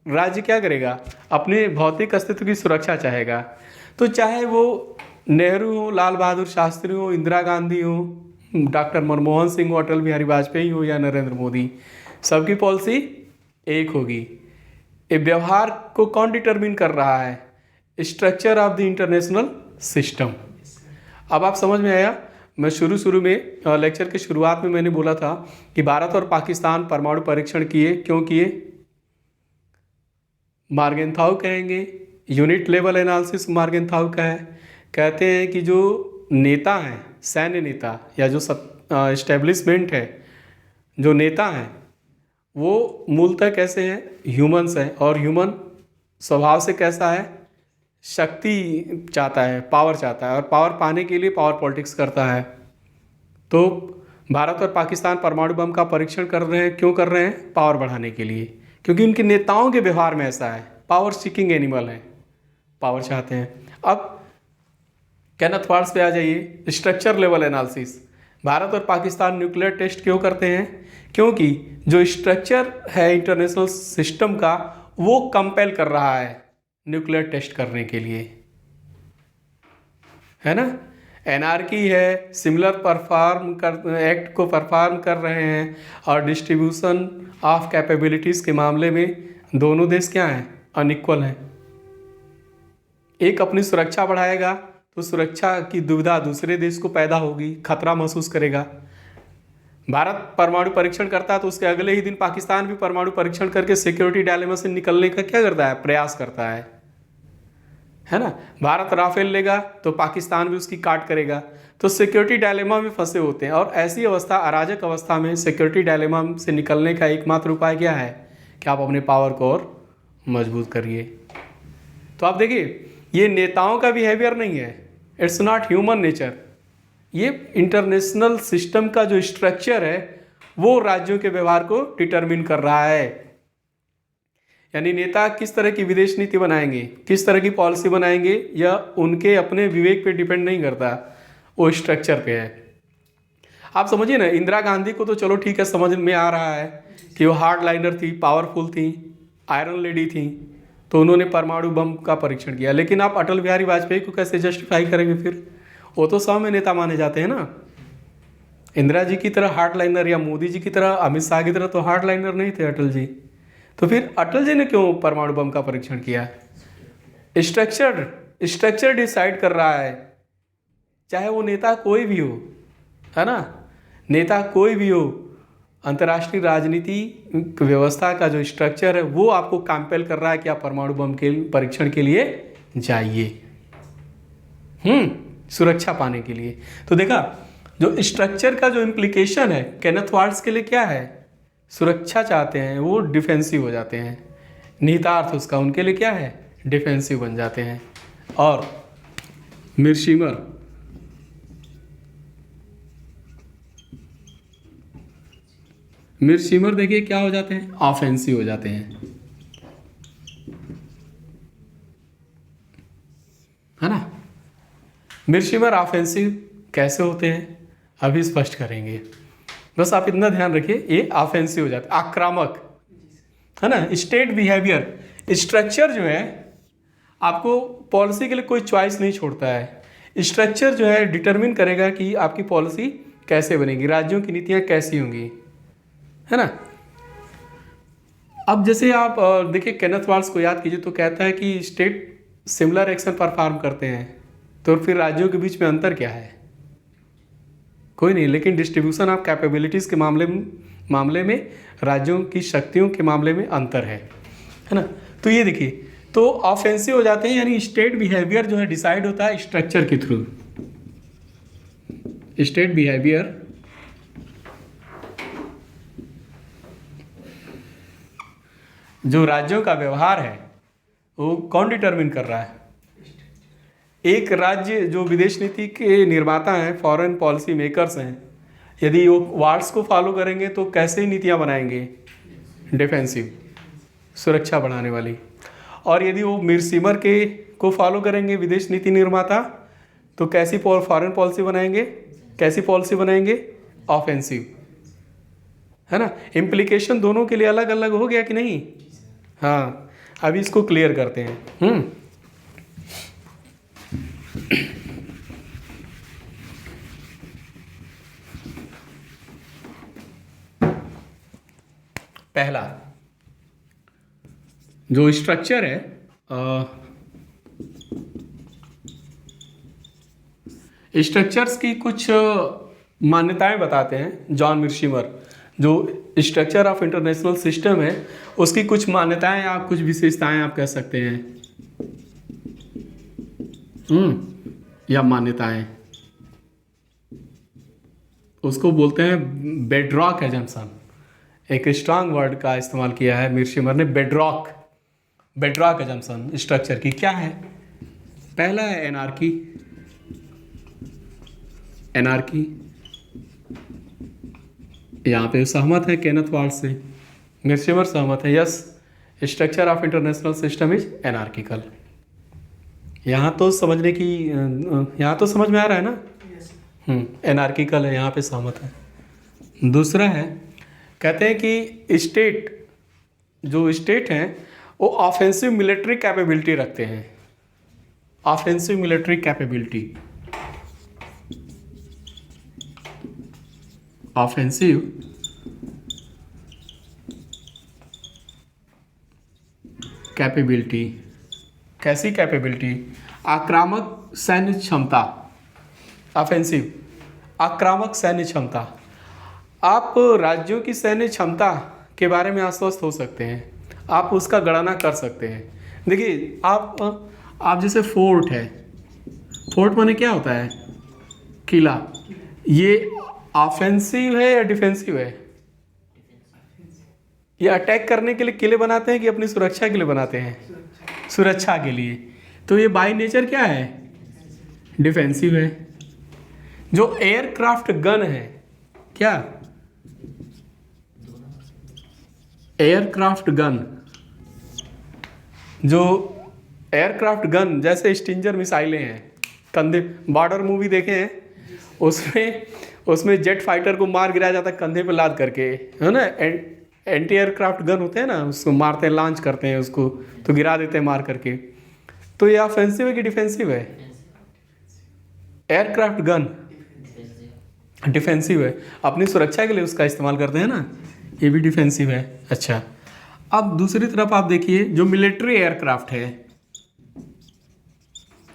राज्य क्या करेगा? अपने भौतिक अस्तित्व की सुरक्षा चाहेगा। तो चाहे वो नेहरू हो, लाल बहादुर शास्त्री हो, इंदिरा गांधी हो, डॉक्टर मनमोहन सिंह हो, अटल बिहारी वाजपेयी हो, या नरेंद्र मोदी, सबकी पॉलिसी एक होगी। ये व्यवहार को कौन डिटरमिन कर रहा है? Structure of the international system. अब आप समझ में आया? मैं शुरू में लेक्चर के शुरुआत में मैंने बोला था कि भारत और पाकिस्तान परमाणु परीक्षण किए। क्यों किए? मार्गेनथाउ कहेंगे, यूनिट लेवल एनालिसिस मार्गेनथाउ का है। कहते हैं कि जो नेता हैं, सैन्य नेता या जो एस्टेब्लिशमेंट है, जो नेता हैं, वो मूलतः कैसे हैं? ह्यूमंस हैं। और ह्यूमन स्वभाव से कैसा है? शक्ति चाहता है, पावर चाहता है, और पावर पाने के लिए पावर पॉलिटिक्स करता है। तो भारत और पाकिस्तान परमाणु बम का परीक्षण कर रहे हैं। क्यों कर रहे हैं? पावर बढ़ाने के लिए, क्योंकि उनके नेताओं के व्यवहार में ऐसा है। पावर सीकिंग एनिमल है, पावर चाहते हैं। अब केनेथ वाल्ट्ज पे आ जाइए। Structure level analysis. भारत और पाकिस्तान न्यूक्लियर टेस्ट क्यों करते हैं? क्योंकि जो स्ट्रक्चर है इंटरनेशनल सिस्टम का, वो कंपेल कर रहा है न्यूक्लियर टेस्ट करने के लिए, है ना। एनार्की है, सिमिलर एक्ट को परफॉर्म कर रहे हैं, और डिस्ट्रीब्यूशन ऑफ कैपेबिलिटीज़ के मामले में दोनों देश क्या हैं? अनइक्वल हैं। एक अपनी सुरक्षा बढ़ाएगा तो सुरक्षा की दुविधा दूसरे देश को पैदा होगी, खतरा महसूस करेगा। भारत परमाणु परीक्षण करता है तो उसके अगले ही दिन पाकिस्तान भी परमाणु परीक्षण करके सिक्योरिटी डायलेमा से निकलने का क्या करता है? प्रयास करता है ना। भारत राफेल लेगा तो पाकिस्तान भी उसकी काट करेगा। तो सिक्योरिटी डायलेमा में फंसे होते हैं, और ऐसी अवस्था, अराजक अवस्था में सिक्योरिटी डायलेमा से निकलने का एकमात्र उपाय क्या है? कि आप अपने पावर को और मजबूत करिए। तो आप देखिए, ये नेताओं का बिहेवियर नहीं है, इट्स नॉट ह्यूमन नेचर। ये इंटरनेशनल सिस्टम का जो स्ट्रक्चर है वो राज्यों के व्यवहार को डिटरमिन कर रहा है। यानी नेता किस तरह की विदेश नीति बनाएंगे, किस तरह की पॉलिसी बनाएंगे, या उनके अपने विवेक पे डिपेंड नहीं करता, वो स्ट्रक्चर पे है। आप समझिए ना, इंदिरा गांधी को तो चलो ठीक है, समझ में आ रहा है कि वो हार्ड लाइनर थी, पावरफुल थी, आयरन लेडी थी, तो उन्होंने परमाणु बम का परीक्षण किया। लेकिन आप अटल बिहारी वाजपेयी को कैसे जस्टिफाई करेंगे फिर? वो तो सौम्य नेता माने जाते हैं ना। इंदिरा जी की तरह हार्ड लाइनर या मोदी जी की तरह, अमित शाह की तरह तो हार्ड लाइनर नहीं थे अटल जी। तो फिर अटल जी ने क्यों परमाणु बम का परीक्षण किया? स्ट्रक्चर डिसाइड कर रहा है, चाहे वो नेता कोई भी हो, है ना, नेता कोई भी हो, अंतर्राष्ट्रीय राजनीति व्यवस्था का जो स्ट्रक्चर है वो आपको कंपेल कर रहा है कि आप परमाणु बम के परीक्षण के लिए जाइए, सुरक्षा पाने के लिए। तो देखा, जो स्ट्रक्चर का जो इम्प्लीकेशन है केनेथ वाल्ट्ज के लिए क्या है? सुरक्षा चाहते हैं, वो डिफेंसिव हो जाते हैं। निहितार्थ उसका उनके लिए क्या है? डिफेंसिव बन जाते हैं। और मिरशिमर देखिए क्या हो जाते हैं? ऑफेंसिव हो जाते हैं, है ना। मिरशिमर ऑफेंसिव कैसे होते हैं अभी स्पष्ट करेंगे, बस आप इतना ध्यान रखिए, ये ऑफेंसिव हो जाते हैं, आक्रामक, है ना। स्टेट बिहेवियर, स्ट्रक्चर जो है आपको पॉलिसी के लिए कोई चॉइस नहीं छोड़ता है। स्ट्रक्चर जो है डिटरमिन करेगा कि आपकी पॉलिसी कैसे बनेगी, राज्यों की नीतियाँ कैसी होंगी, है ना। अब जैसे आप देखिए केनेथ वाल्ट्ज को याद कीजिए, तो कहता है कि स्टेट सिमिलर एक्शन परफॉर्म करते हैं, तो फिर राज्यों के बीच में अंतर क्या है? कोई नहीं, लेकिन डिस्ट्रीब्यूशन ऑफ कैपेबिलिटीज़ के मामले में राज्यों की शक्तियों के मामले में अंतर है ना। तो ये देखिए, तो ऑफेंसिव हो जाते हैं, यानी स्टेट बिहेवियर जो है डिसाइड होता है स्ट्रक्चर के थ्रू। स्टेट बिहेवियर जो राज्यों का व्यवहार है वो कौन डिटरमिन कर रहा है? एक राज्य जो विदेश नीति के निर्माता हैं, फॉरेन पॉलिसी मेकर्स हैं, यदि वो वार्ड्स को फॉलो करेंगे तो कैसे नीतियां बनाएंगे? डिफेंसिव, सुरक्षा बढ़ाने वाली। और यदि वो मिरसिमर के को फॉलो करेंगे विदेश नीति निर्माता, तो कैसी फॉरेन पॉलिसी बनाएंगे? कैसी पॉलिसी बनाएंगे? ऑफेंसिव, है ना। इम्प्लीकेशन दोनों के लिए अलग अलग हो गया कि नहीं? हाँ, अभी इसको क्लियर करते हैं। पहला जो स्ट्रक्चर है, स्ट्रक्चर्स की कुछ मान्यताएं बताते हैं जॉन मिरशिमर। जो स्ट्रक्चर ऑफ इंटरनेशनल सिस्टम है उसकी कुछ मान्यताएं, आप कुछ विशेषताएं आप कह सकते हैं, या मान्यताएं, उसको बोलते हैं बेडरॉक एजम्पशन। एक स्ट्रांग वर्ड का इस्तेमाल किया है मिरशिमर ने, बेडरॉक एजम्पशन स्ट्रक्चर की। क्या है? पहला है एनार्की। यहाँ पे सहमत है केनेथ वाल्ट्ज से, मिरशिमर सहमत है, yes, structure of international system is anarchical. यहाँ तो समझ में आ रहा है ना। एनार्किकल है, यहाँ पे सहमत है। दूसरा है, कहते हैं कि स्टेट हैं वो ऑफेंसिव मिलिट्री कैपेबिलिटी रखते हैं। Offensive military capability, offensive capability, कैसी कैपेबिलिटी? आक्रामक सैन्य क्षमता। ऑफेंसिव, आक्रामक सैन्य क्षमता। आप राज्यों की सैन्य क्षमता के बारे में आश्वस्त हो सकते हैं, आप उसका गणना कर सकते हैं। देखिए, आप जैसे फोर्ट है, फोर्ट माने क्या होता है? किला। ये ऑफेंसिव है या डिफेंसिव है? ये अटैक करने के लिए किले बनाते हैं कि अपनी सुरक्षा के लिए बनाते हैं? सुरक्षा के लिए। तो ये बाय नेचर क्या है? डिफेंसिव है। जो एयरक्राफ्ट गन है, क्या एयरक्राफ्ट गन, जो एयरक्राफ्ट गन जैसे स्टिंजर मिसाइलें हैं, कंधे, बॉर्डर मूवी देखे हैं, उसमें जेट फाइटर को मार गिराया जाता है कंधे पे लाद करके, है ना। एंटी एयरक्राफ्ट गन होते हैं ना, उसको मारते हैं, लॉन्च करते हैं उसको, तो गिरा देते हैं मार करके। तो ये ऑफेंसिव है कि डिफेंसिव है? एयरक्राफ्ट गन डिफेंसिव है, अपनी सुरक्षा के लिए उसका इस्तेमाल करते हैं ना, ये भी डिफेंसिव है। अच्छा, अब दूसरी तरफ आप देखिए, जो मिलिट्री एयरक्राफ्ट है,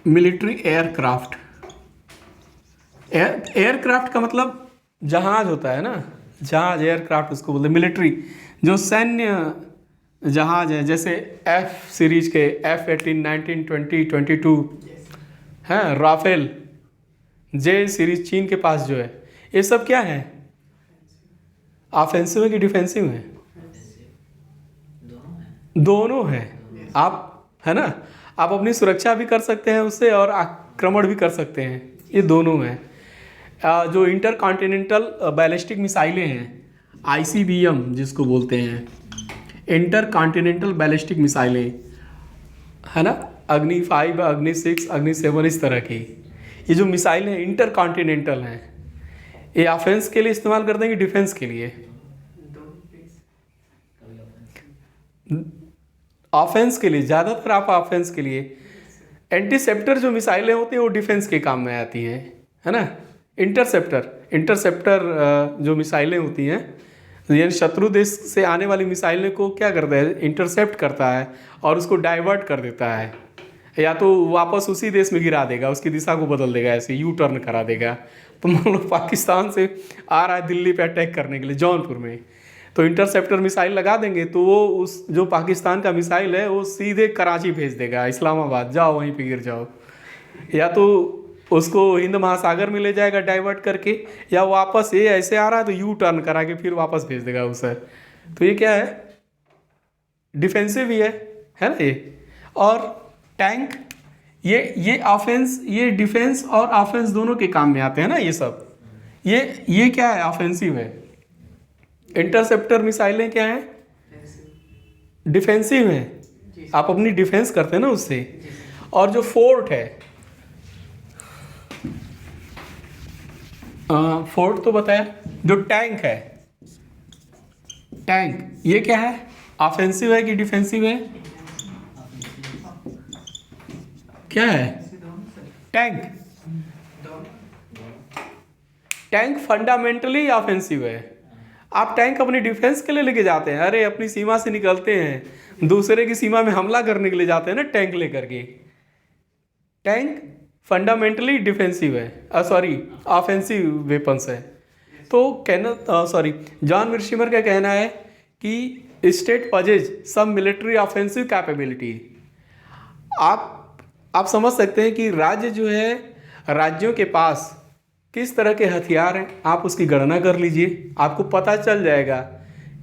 मिलिट्री एयरक्राफ्ट, एयरक्राफ्ट का मतलब जहाज होता है ना, जहाज, एयरक्राफ्ट उसको बोलते हैं। मिलिट्री जो सैन्य जहाज है, जैसे एफ सीरीज के F-18, 19, 20, 22 हैं, राफेल, जे सीरीज चीन के पास जो है, ये सब क्या है? ऑफेंसिव है कि डिफेंसिव है? दोनों है। आप, है ना, आप अपनी सुरक्षा भी कर सकते हैं उससे और आक्रमण भी कर सकते हैं, ये दोनों हैं। जो इंटर कॉन्टिनेंटल बैलिस्टिक मिसाइलें हैं, ICBM जिसको बोलते हैं, इंटर कॉन्टिनेंटल बैलिस्टिक मिसाइलें, है ना, अग्नि 5, अग्नि 6, अग्नि 7, इस तरह की ये जो मिसाइल हैं इंटर कॉन्टिनेंटल हैं, ये ऑफेंस के लिए इस्तेमाल करते हैं कि डिफेंस के लिए? ऑफेंस के लिए, ज़्यादातर आप ऑफेंस के लिए। एंटीसेप्टर जो मिसाइलें होती हैं वो डिफेंस के काम में आती हैं, है ना। इंटरसेप्टर जो मिसाइलें होती हैं, यानी शत्रु देश से आने वाली मिसाइलें को क्या करता है? इंटरसेप्ट करता है और उसको डाइवर्ट कर देता है, या तो वापस उसी देश में गिरा देगा, उसकी दिशा को बदल देगा, ऐसे यू टर्न करा देगा। तो मान लो पाकिस्तान से आ रहा है दिल्ली पे अटैक करने के लिए, जौनपुर में, तो इंटरसेप्टर मिसाइल लगा देंगे तो वो उस जो पाकिस्तान का मिसाइल है वो सीधे कराची भेज देगा, इस्लामाबाद, जाओ वहीं पे गिर जाओ। या तो उसको हिंद महासागर में ले जाएगा डाइवर्ट करके, या वापस ये ऐसे आ रहा है तो यू टर्न करा के फिर वापस भेज देगा उसे। तो ये क्या है? डिफेंसिव ही है ना ये। और टैंक, ये ऑफेंस, ये डिफेंस और ऑफेंस दोनों के काम में आते हैं ना ये सब। ये क्या है? ऑफेंसिव है। इंटरसेप्टर मिसाइलें क्या हैं? डिफेंसिव हैं, आप अपनी डिफेंस करते हैं ना उससे। और जो फोर्ट है, फोर्ट तो बताया। जो टैंक है, टैंक ये क्या है? ऑफेंसिव है कि डिफेंसिव है? क्या है टैंक फंडामेंटली ऑफेंसिव है। आप टैंक अपनी डिफेंस के लिए लेके जाते हैं, अरे अपनी सीमा से निकलते हैं, दूसरे की सीमा में हमला करने के लिए जाते हैं ना टैंक लेकर के। टैंक फंडामेंटली डिफेंसिव है, सॉरी ऑफेंसिव वेपन्स है। तो जॉन मिर्शिमर का कहना है कि स्टेट पजेज सम मिलिट्री ऑफेंसिव कैपेबिलिटी। आप समझ सकते हैं कि राज्य जो है, राज्यों के पास किस तरह के हथियार हैं, आप उसकी गणना कर लीजिए, आपको पता चल जाएगा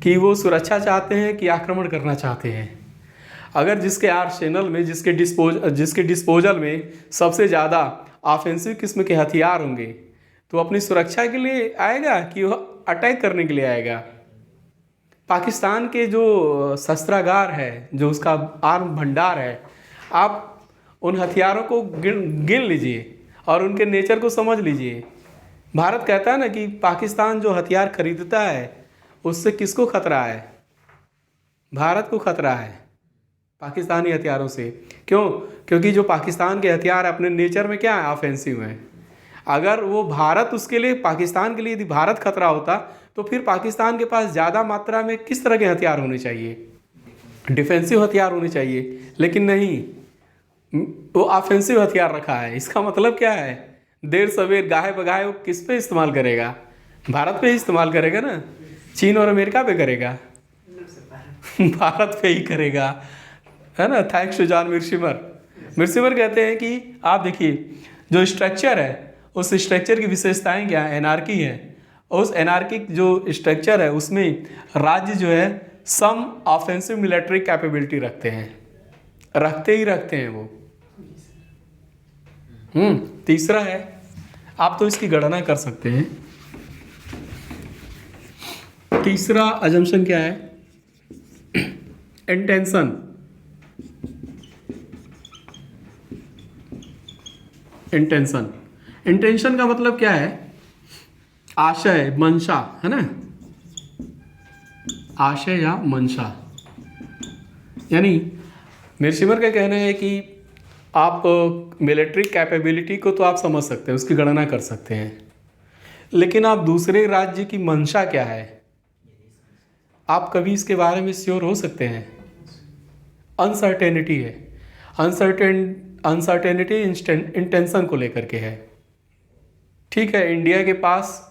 कि वो सुरक्षा चाहते हैं कि आक्रमण करना चाहते हैं। अगर जिसके आर्सेनल में, जिसके डिस्पोजल में सबसे ज़्यादा ऑफेंसिव किस्म के हथियार होंगे, तो अपनी सुरक्षा के लिए आएगा कि वो अटैक करने के लिए आएगा। पाकिस्तान के जो शस्त्रागार है, जो उसका आर्म भंडार है, आप उन हथियारों को गिन लीजिए और उनके नेचर को समझ लीजिए। भारत कहता है ना कि पाकिस्तान जो हथियार खरीदता है उससे किसको खतरा है? भारत को खतरा है पाकिस्तानी हथियारों से। क्यों? क्योंकि जो पाकिस्तान के हथियार अपने नेचर में क्या है? ऑफेंसिव हैं। अगर वो भारत, उसके लिए, पाकिस्तान के लिए यदि भारत खतरा होता तो फिर पाकिस्तान के पास ज़्यादा मात्रा में किस तरह के हथियार होने चाहिए? डिफेंसिव हथियार होने चाहिए, लेकिन नहीं, वो ऑफेंसिव हथियार रखा है। इसका मतलब क्या है? देर सवेर गाहे बगाहे वो किस पे इस्तेमाल करेगा? भारत पे ही इस्तेमाल करेगा ना, चीन और अमेरिका पे करेगा? भारत पे ही करेगा, है ना। थैंक्स टू जॉन मिर्शिमर कहते हैं कि आप देखिए जो स्ट्रक्चर है, उस स्ट्रक्चर की विशेषताएं क्या है? एनार्की है। उस एनार्किक जो स्ट्रक्चर है उसमें राज्य जो है सम ऑफेंसिव मिलिट्री कैपेबिलिटी रखते हैं, रखते हैं वो। तीसरा है, आप तो इसकी गणना कर सकते हैं। तीसरा अजम्पशन क्या है? इंटेंशन। इंटेंशन इंटेंशन का मतलब क्या है? आशय, मंशा, है ना? आशय या मंशा। यानी मिर्शिमर का कहना है कि आप मिलिट्री कैपेबिलिटी को तो आप समझ सकते हैं, उसकी गणना कर सकते हैं, लेकिन आप दूसरे राज्य की मंशा क्या है, आप कभी इसके बारे में श्योर हो सकते हैं? अनसर्टेनिटी है। अनसर्टेनिटी इंटेंशन को लेकर के है। ठीक है, इंडिया के पास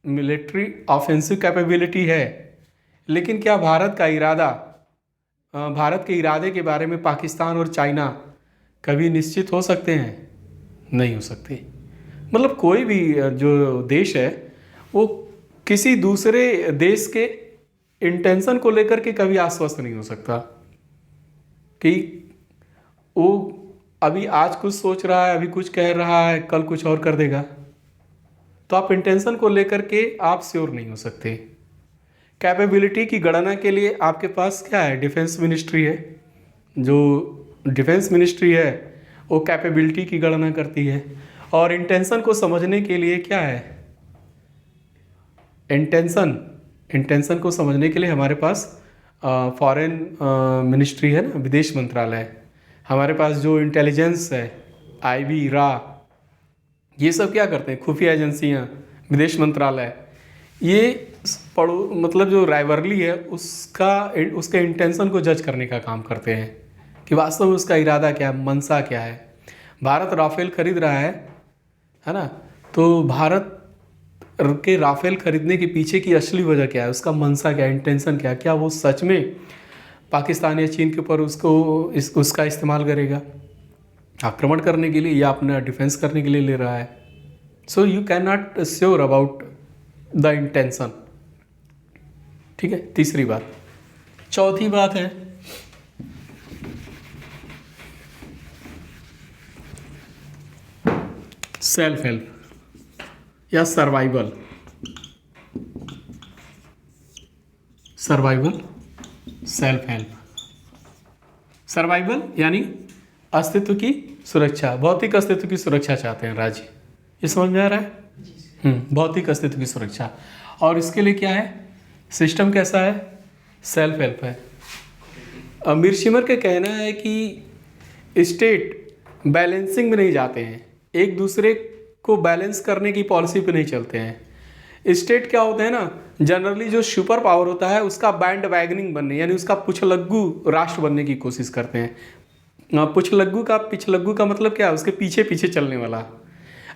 मिलिट्री ऑफेंसिव कैपेबिलिटी है, लेकिन क्या भारत के इरादे के बारे में पाकिस्तान और चाइना कभी निश्चित हो सकते हैं? नहीं हो सकते। मतलब कोई भी जो देश है वो किसी दूसरे देश के इंटेंशन को लेकर के कभी आश्वस्त नहीं हो सकता कि वो अभी आज कुछ सोच रहा है, अभी कुछ कह रहा है, कल कुछ और कर देगा। तो आप इंटेंशन को लेकर के आप श्योर नहीं हो सकते। कैपेबिलिटी की गणना के लिए आपके पास क्या है? डिफेंस मिनिस्ट्री है। जो डिफेंस मिनिस्ट्री है वो कैपेबिलिटी की गणना करती है। और इंटेंशन को समझने के लिए क्या है? इंटेंशन को समझने के लिए हमारे पास फॉरेन मिनिस्ट्री है ना, विदेश मंत्रालय। हमारे पास जो इंटेलिजेंस है, आईबी, रा, ये सब क्या करते हैं? खुफिया एजेंसियाँ, विदेश मंत्रालय, ये मतलब जो राइवरली है उसके इंटेंशन को जज करने का काम करते हैं कि वास्तव में उसका इरादा क्या है, मंशा क्या है। भारत राफेल खरीद रहा है ना? तो भारत के राफेल खरीदने के पीछे की असली वजह क्या है, उसका मंशा क्या है, इंटेंशन क्या है? क्या वो सच में पाकिस्तान या चीन के ऊपर उसका इस्तेमाल करेगा आक्रमण करने के लिए, या अपना डिफेंस करने के लिए ले रहा है? So you can not sure about the intention. ठीक है, तीसरी बात। चौथी बात है सेल्फ हेल्प या सर्वाइवल। Self help. सर्वाइवल यानी अस्तित्व की सुरक्षा, भौतिक अस्तित्व की सुरक्षा चाहते हैं राज्य। ये समझ में आ रहा है? भौतिक अस्तित्व की सुरक्षा। और इसके लिए क्या है? सिस्टम कैसा है? सेल्फ हेल्प है। मिर्शिमर का कहना है कि स्टेट बैलेंसिंग में नहीं जाते हैं, एक दूसरे को बैलेंस करने की पॉलिसी पे नहीं चलते हैं। स्टेट क्या होते हैं ना, जनरली जो सुपर पावर होता है उसका बैंड वैगनिंग बनने, यानी उसका पुछलग्गू राष्ट्र बनने की कोशिश करते हैं। पिछलग्गू का मतलब क्या है? उसके पीछे पीछे चलने वाला।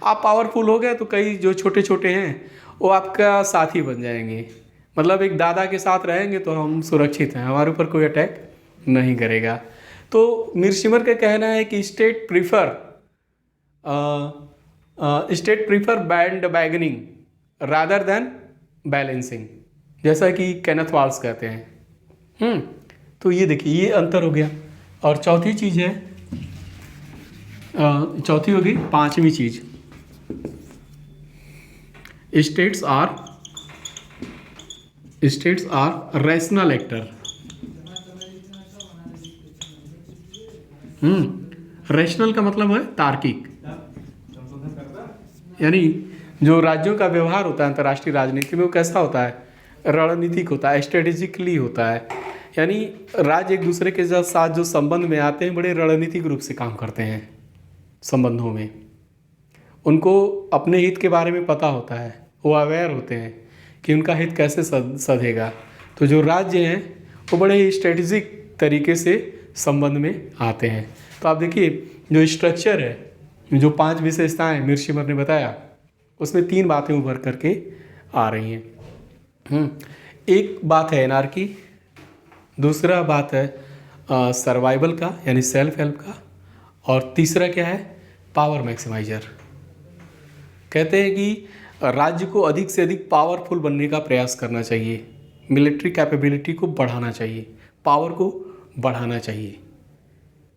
आप पावरफुल हो गए तो कई जो छोटे छोटे हैं वो आपका साथी बन जाएंगे। मतलब एक दादा के साथ रहेंगे तो हम सुरक्षित हैं, हमारे ऊपर कोई अटैक नहीं करेगा। तो मिर्शिमर का कहना है कि state prefer band wagoning rather than balancing, जैसा कि केनेथ वाल्स कहते हैं। तो ये देखिए, ये अंतर हो गया। और चौथी चीज़ है, चौथी होगी, पांचवी चीज़, states are rational actor. Rational का मतलब है तार्किक, यानी जो राज्यों का व्यवहार होता है अंतर्राष्ट्रीय राजनीति में वो कैसा होता है? रणनीतिक होता है, स्ट्रेटेजिकली होता है। यानी राज्य एक दूसरे के साथ जो संबंध में आते हैं बड़े रणनीतिक रूप से काम करते हैं। संबंधों में उनको अपने हित के बारे में पता होता है, वो अवेयर होते हैं कि उनका हित कैसे सधेगा। तो जो राज्य हैं वो बड़े ही स्ट्रेटेजिक तरीके से संबंध में आते हैं। तो आप देखिए, जो स्ट्रक्चर है, जो 5 विशेषताएं मिर्शिमर ने बताया, उसमें 3 बातें उभर करके आ रही हैं। एक बात है एनार्की, दूसरा बात है सर्वाइवल का यानी सेल्फ हेल्प का, और तीसरा क्या है? Power maximiser. कहते हैं कि राज्य को अधिक से अधिक पावरफुल बनने का प्रयास करना चाहिए, मिलिट्री कैपेबिलिटी को बढ़ाना चाहिए, पावर को बढ़ाना चाहिए।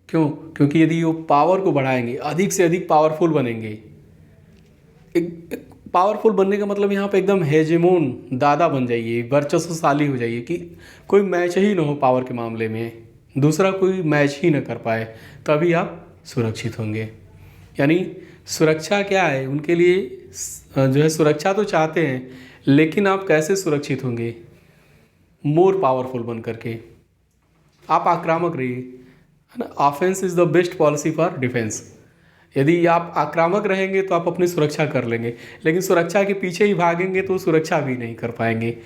क्यों? क्योंकि यदि वो पावर को बढ़ाएंगे, अधिक से अधिक पावरफुल बनेंगे। एक पावरफुल बनने का मतलब यहाँ पे एकदम हेजेमोन दादा बन जाइए, वर्चस्वशाली हो जाइए कि कोई मैच ही ना हो पावर के मामले में, दूसरा कोई मैच ही ना कर पाए, तभी आप सुरक्षित होंगे। यानी सुरक्षा क्या है उनके लिए, जो है सुरक्षा तो चाहते हैं, लेकिन आप कैसे सुरक्षित होंगे? मोर पावरफुल बन करके। आप आक्रामक रहिए, है ना। Offence is the best policy for defence. यदि आप आक्रामक रहेंगे तो आप अपनी सुरक्षा कर लेंगे, लेकिन सुरक्षा के पीछे ही भागेंगे तो सुरक्षा भी नहीं कर पाएंगे।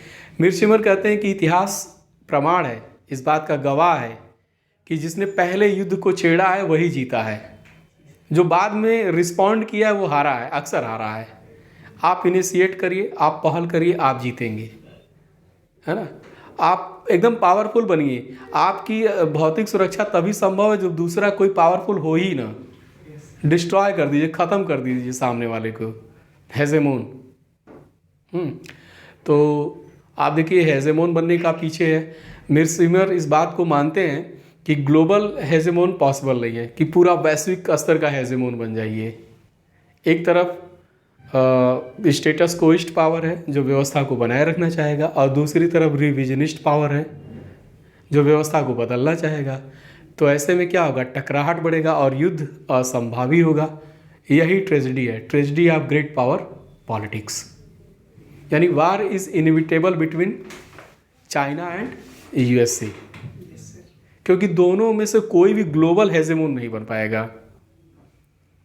मिर्शिमर कहते हैं कि इतिहास प्रमाण है, इस बात का गवाह है कि जिसने पहले युद्ध को छेड़ा है वही जीता है, जो बाद में रिस्पॉन्ड किया है वो हारा है, अक्सर हारा है। आप इनिशिएट करिए, आप पहल करिए, आप जीतेंगे, है ना। आप एकदम पावरफुल बनिए। आपकी भौतिक सुरक्षा तभी संभव है जब दूसरा कोई पावरफुल हो ही ना। डिस्ट्रॉय कर दीजिए, ख़त्म कर दीजिए सामने वाले को, हेजेमोन। तो आप देखिए हेजेमोन बनने का पीछे है। मिर्शिमर इस बात को मानते हैं कि ग्लोबल हेजेमोन पॉसिबल नहीं है, कि पूरा वैश्विक स्तर का हेजेमोन बन जाइए। एक तरफ स्टेटस कोइस्ट पावर है जो व्यवस्था को बनाए रखना चाहेगा, और दूसरी तरफ रिविजनिस्ट पावर है जो व्यवस्था को बदलना चाहेगा। तो ऐसे में क्या होगा? टकराहट बढ़ेगा और युद्ध असंभावी होगा। यही ट्रेजेडी है, tragedy of great power politics. यानी war is inevitable between China and USA, क्योंकि दोनों में से कोई भी ग्लोबल हेजेमोन नहीं बन पाएगा।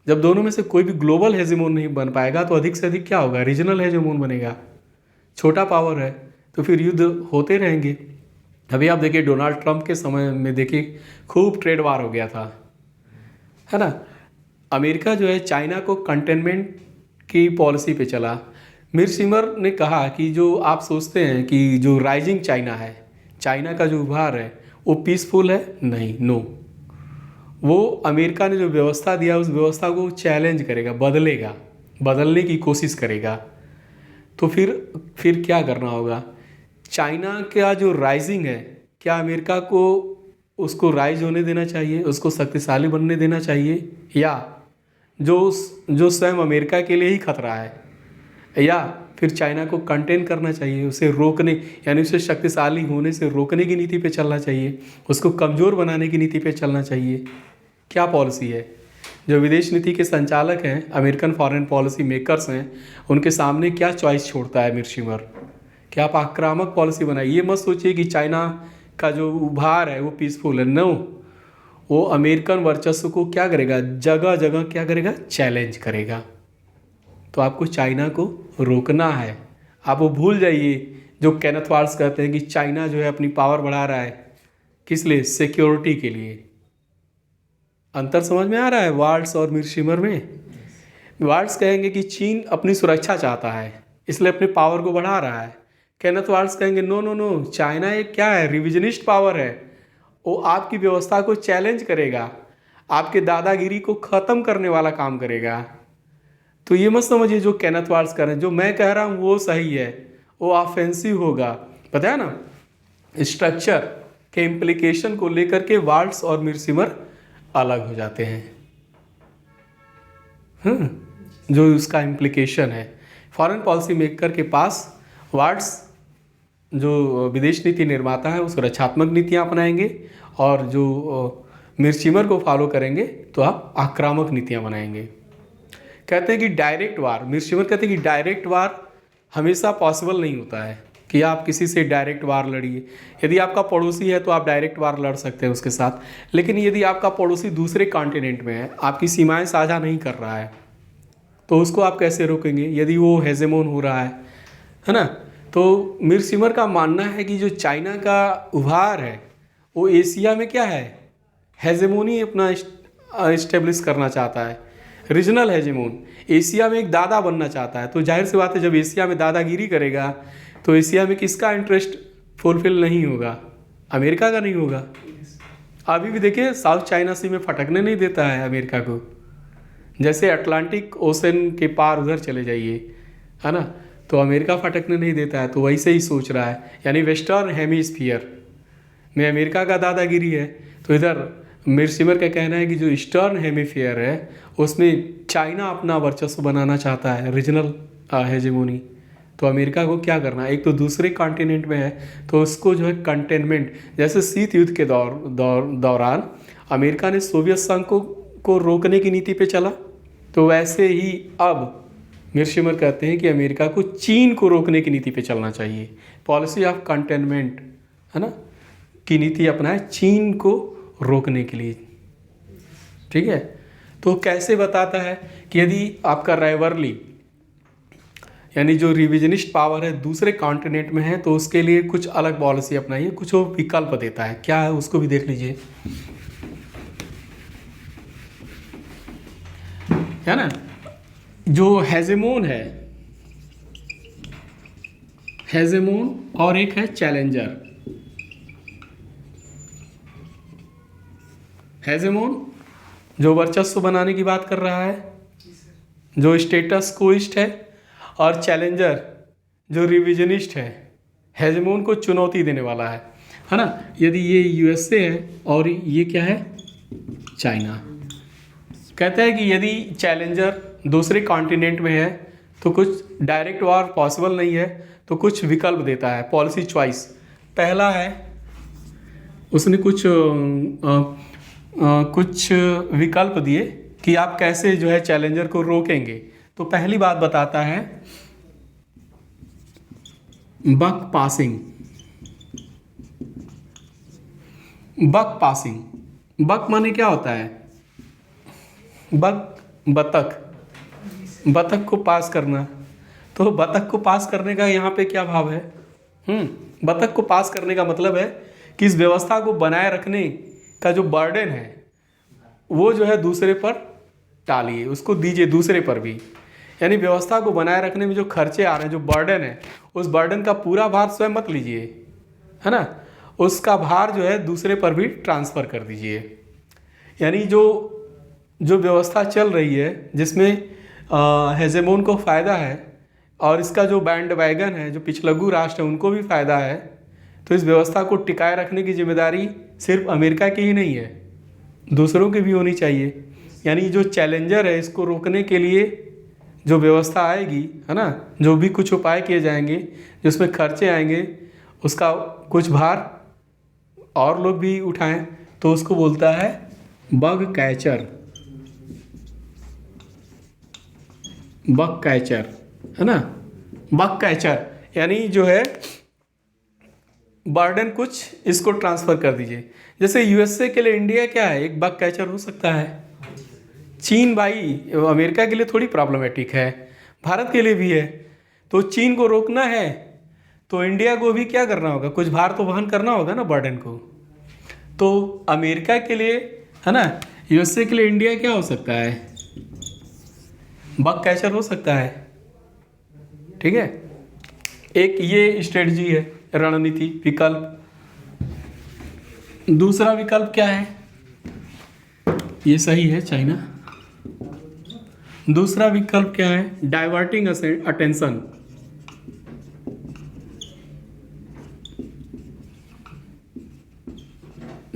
जब दोनों में से कोई भी ग्लोबल हेजेमोन नहीं बन पाएगा तो अधिक से अधिक क्या होगा? रीजनल हेजेमोन बनेगा। छोटा पावर है तो फिर युद्ध होते रहेंगे। अभी आप देखिए डोनाल्ड ट्रंप के समय में देखिए खूब ट्रेड वार हो गया था, है ना। अमेरिका जो है चाइना को कंटेनमेंट की पॉलिसी पे चला। मिर्शिमर ने कहा कि जो आप सोचते हैं कि जो राइजिंग चाइना है, चाइना का जो उभार है वो पीसफुल है, नहीं, नो। वो अमेरिका ने जो व्यवस्था दिया उस व्यवस्था को चैलेंज करेगा, बदलेगा, बदलने की कोशिश करेगा। तो फिर क्या करना होगा? चाइना का जो राइजिंग है, क्या अमेरिका को उसको राइज होने देना चाहिए, उसको शक्तिशाली बनने देना चाहिए, या जो स्वयं अमेरिका के लिए ही खतरा है, या फिर चाइना को कंटेन करना चाहिए, उसे रोकने यानी उसे शक्तिशाली होने से रोकने की नीति पे चलना चाहिए, उसको कमज़ोर बनाने की नीति पे चलना चाहिए? क्या पॉलिसी है? जो विदेश नीति के संचालक हैं, अमेरिकन फॉरेन पॉलिसी मेकर्स हैं, उनके सामने क्या चॉइस छोड़ता है मिर्शिमर? क्या आप आक्रामक पॉलिसी बनाइए? ये मत सोचिए कि चाइना का जो उभार है वो पीसफुल है, नो। वो अमेरिकन वर्चस्व को क्या करेगा? जगह जगह क्या करेगा? चैलेंज करेगा। तो आपको चाइना को रोकना है। आप वो भूल जाइए जो केनेथ वाल्स कहते हैं कि चाइना जो है अपनी पावर बढ़ा रहा है, किस लिए? सिक्योरिटी के लिए। अंतर समझ में आ रहा है वाल्स और मिर्शिमर में? वाल्स कहेंगे कि चीन अपनी सुरक्षा चाहता है इसलिए अपने पावर को बढ़ा रहा है। केनेथ वाल्स कहेंगे नो नो नो, चाइना एक क्या है? रिविजनिस्ट पावर है, वो आपकी व्यवस्था को चैलेंज करेगा, आपके दादागिरी को ख़त्म करने वाला काम करेगा। तो ये मत समझिए जो केनेथ वाल्स कर रहे हैं, जो मैं कह रहा हूँ वो सही है, वो ऑफेंसिव होगा। पता है ना, स्ट्रक्चर के इम्प्लीकेशन को लेकर के वाल्स और मिर्शिमर अलग हो जाते हैं। जो उसका इम्प्लीकेशन है, फॉरेन पॉलिसी मेकर के पास वाल्स जो विदेश नीति निर्माता है उस रक्षात्मक नीतियाँ अपनाएंगे, और जो मिर्शिमर को फॉलो करेंगे तो आप आक्रामक नीतियाँ बनाएंगे। कहते हैं कि डायरेक्ट वार, मिर्शिमर कहते हैं कि डायरेक्ट वार हमेशा पॉसिबल नहीं होता है कि आप किसी से डायरेक्ट वार लड़िए। यदि आपका पड़ोसी है तो आप डायरेक्ट वार लड़ सकते हैं उसके साथ, लेकिन यदि आपका पड़ोसी दूसरे कॉन्टिनेंट में है, आपकी सीमाएं साझा नहीं कर रहा है, तो उसको आप कैसे रोकेंगे यदि वो हेजेमोन हो रहा है ना। तो मिर्शिमर का मानना है कि जो चाइना का उभार है वो एशिया में क्या है? हेजेमोनी अपना इस्टेब्लिश करना चाहता है, रीजनल हेजेमोन। एशिया में एक दादा बनना चाहता है। तो जाहिर सी बात है जब एशिया में दादागिरी करेगा तो एशिया में किसका इंटरेस्ट फुलफिल नहीं होगा? अमेरिका का नहीं होगा। अभी भी देखिए साउथ चाइना सी में फटकने नहीं देता है अमेरिका को। जैसे अटलांटिक ओशन के पार उधर चले जाइए, है ना, तो अमेरिका फटकने नहीं देता है। तो वैसे ही सोच रहा है, यानी वेस्टर्न हेमीस्फीयर में अमेरिका का दादागिरी है तो इधर मिर्सिमर का कहना है कि जो ईस्टर्न हेमिफेयर है उसमें चाइना अपना वर्चस्व बनाना चाहता है, रीजनल हेजेमोनी। तो अमेरिका को क्या करना है, एक तो दूसरे कॉन्टिनेंट में है तो उसको जो है कंटेनमेंट, जैसे शीत युद्ध के दौरान अमेरिका ने सोवियत संघ को रोकने की नीति पे चला, तो वैसे ही अब मिर्शिमर कहते हैं कि अमेरिका को चीन को रोकने की नीति पे चलना चाहिए। पॉलिसी ऑफ कंटेनमेंट, है ना, की नीति अपनाए चीन को रोकने के लिए। ठीक है, तो कैसे बताता है कि यदि आपका राइवरली यानी जो रिविजनिस्ट पावर है दूसरे कॉन्टिनेंट में है तो उसके लिए कुछ अलग पॉलिसी अपनाइए, कुछ वो विकल्प देता है। क्या है उसको भी देख लीजिए, है ना। जो हेजेमोन है, हेजेमोन और एक है चैलेंजर। हेजेमोन जो वर्चस्व बनाने की बात कर रहा है, जो स्टेटस कोइस्ट है, और चैलेंजर जो रिविजनिस्ट है, हेजेमोन को चुनौती देने वाला है ना। यदि ये यूएसए है और ये क्या है, चाइना। कहता है कि यदि चैलेंजर दूसरे कॉन्टिनेंट में है तो कुछ डायरेक्ट वॉर पॉसिबल नहीं है, तो कुछ विकल्प देता है, पॉलिसी चॉइस। पहला है उसने कुछ विकल्प दिए कि आप कैसे जो है चैलेंजर को रोकेंगे। तो पहली बात बताता है बक पासिंग। बक पासिंग, बक माने क्या होता है, बक बतख, बतख को पास करना। तो बतख को पास करने का यहाँ पे क्या भाव है, बतख को पास करने का मतलब है कि इस व्यवस्था को बनाए रखने का जो बर्डन है वो जो है दूसरे पर टालिए, उसको दीजिए दूसरे पर भी। यानी व्यवस्था को बनाए रखने में जो खर्चे आ रहे हैं, जो बर्डन है, उस बर्डन का पूरा भार स्वयं मत लीजिए, है ना, उसका भार जो है दूसरे पर भी ट्रांसफ़र कर दीजिए। यानी जो व्यवस्था चल रही है जिसमें हेजेमोन को फ़ायदा है और इसका जो बैंड वैगन है, जो पिछलग्गू राष्ट्र है, उनको भी फ़ायदा है, तो इस व्यवस्था को टिकाए रखने की जिम्मेदारी सिर्फ अमेरिका की ही नहीं है, दूसरों की भी होनी चाहिए। यानी जो चैलेंजर है इसको रोकने के लिए जो व्यवस्था आएगी, है ना, जो भी कुछ उपाय किए जाएंगे, जिसमें खर्चे आएंगे, उसका कुछ भार और लोग भी उठाएं, तो उसको बोलता है बग कैचर। बग कैचर, है ना, बग कैचर यानी जो है बर्डन कुछ इसको ट्रांसफ़र कर दीजिए। जैसे यूएसए के लिए इंडिया क्या है, एक बग कैचर हो सकता है। चीन भाई अमेरिका के लिए थोड़ी प्रॉब्लमेटिक है, भारत के लिए भी है। तो चीन को रोकना है तो इंडिया को भी क्या करना होगा, कुछ भार तो वहन करना होगा ना बर्डन को। तो अमेरिका के लिए, है ना, यूएसए के लिए इंडिया क्या हो सकता है, बग कैचर हो सकता है। ठीक है, एक ये स्ट्रेटजी है, रणनीति, विकल्प। दूसरा विकल्प क्या है, ये सही है चाइना। दूसरा विकल्प क्या है, डाइवर्टिंग अटेंशन।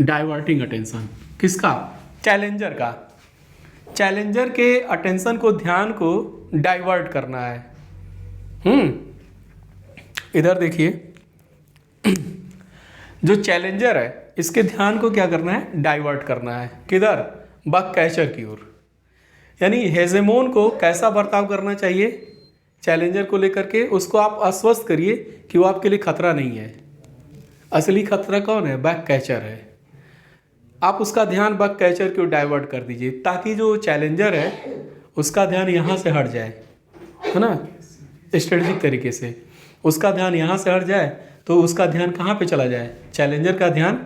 डाइवर्टिंग अटेंशन किसका, चैलेंजर का। चैलेंजर के अटेंशन को, ध्यान को डाइवर्ट करना है। इधर देखिए, जो चैलेंजर है इसके ध्यान को क्या करना है, डाइवर्ट करना है। किधर, बग कैचर की ओर। यानी हेजेमोन को कैसा बर्ताव करना चाहिए चैलेंजर को लेकर के, उसको आप आश्वस्त करिए कि वो आपके लिए खतरा नहीं है। असली खतरा कौन है, बग कैचर है। आप उसका ध्यान बग कैचर की ओर डाइवर्ट कर दीजिए ताकि जो चैलेंजर है उसका ध्यान यहाँ से हट जाए, है ना, स्ट्रेटजिक तरीके से उसका ध्यान यहाँ से हट जाए, तो उसका ध्यान कहाँ पे चला जाए, चैलेंजर का ध्यान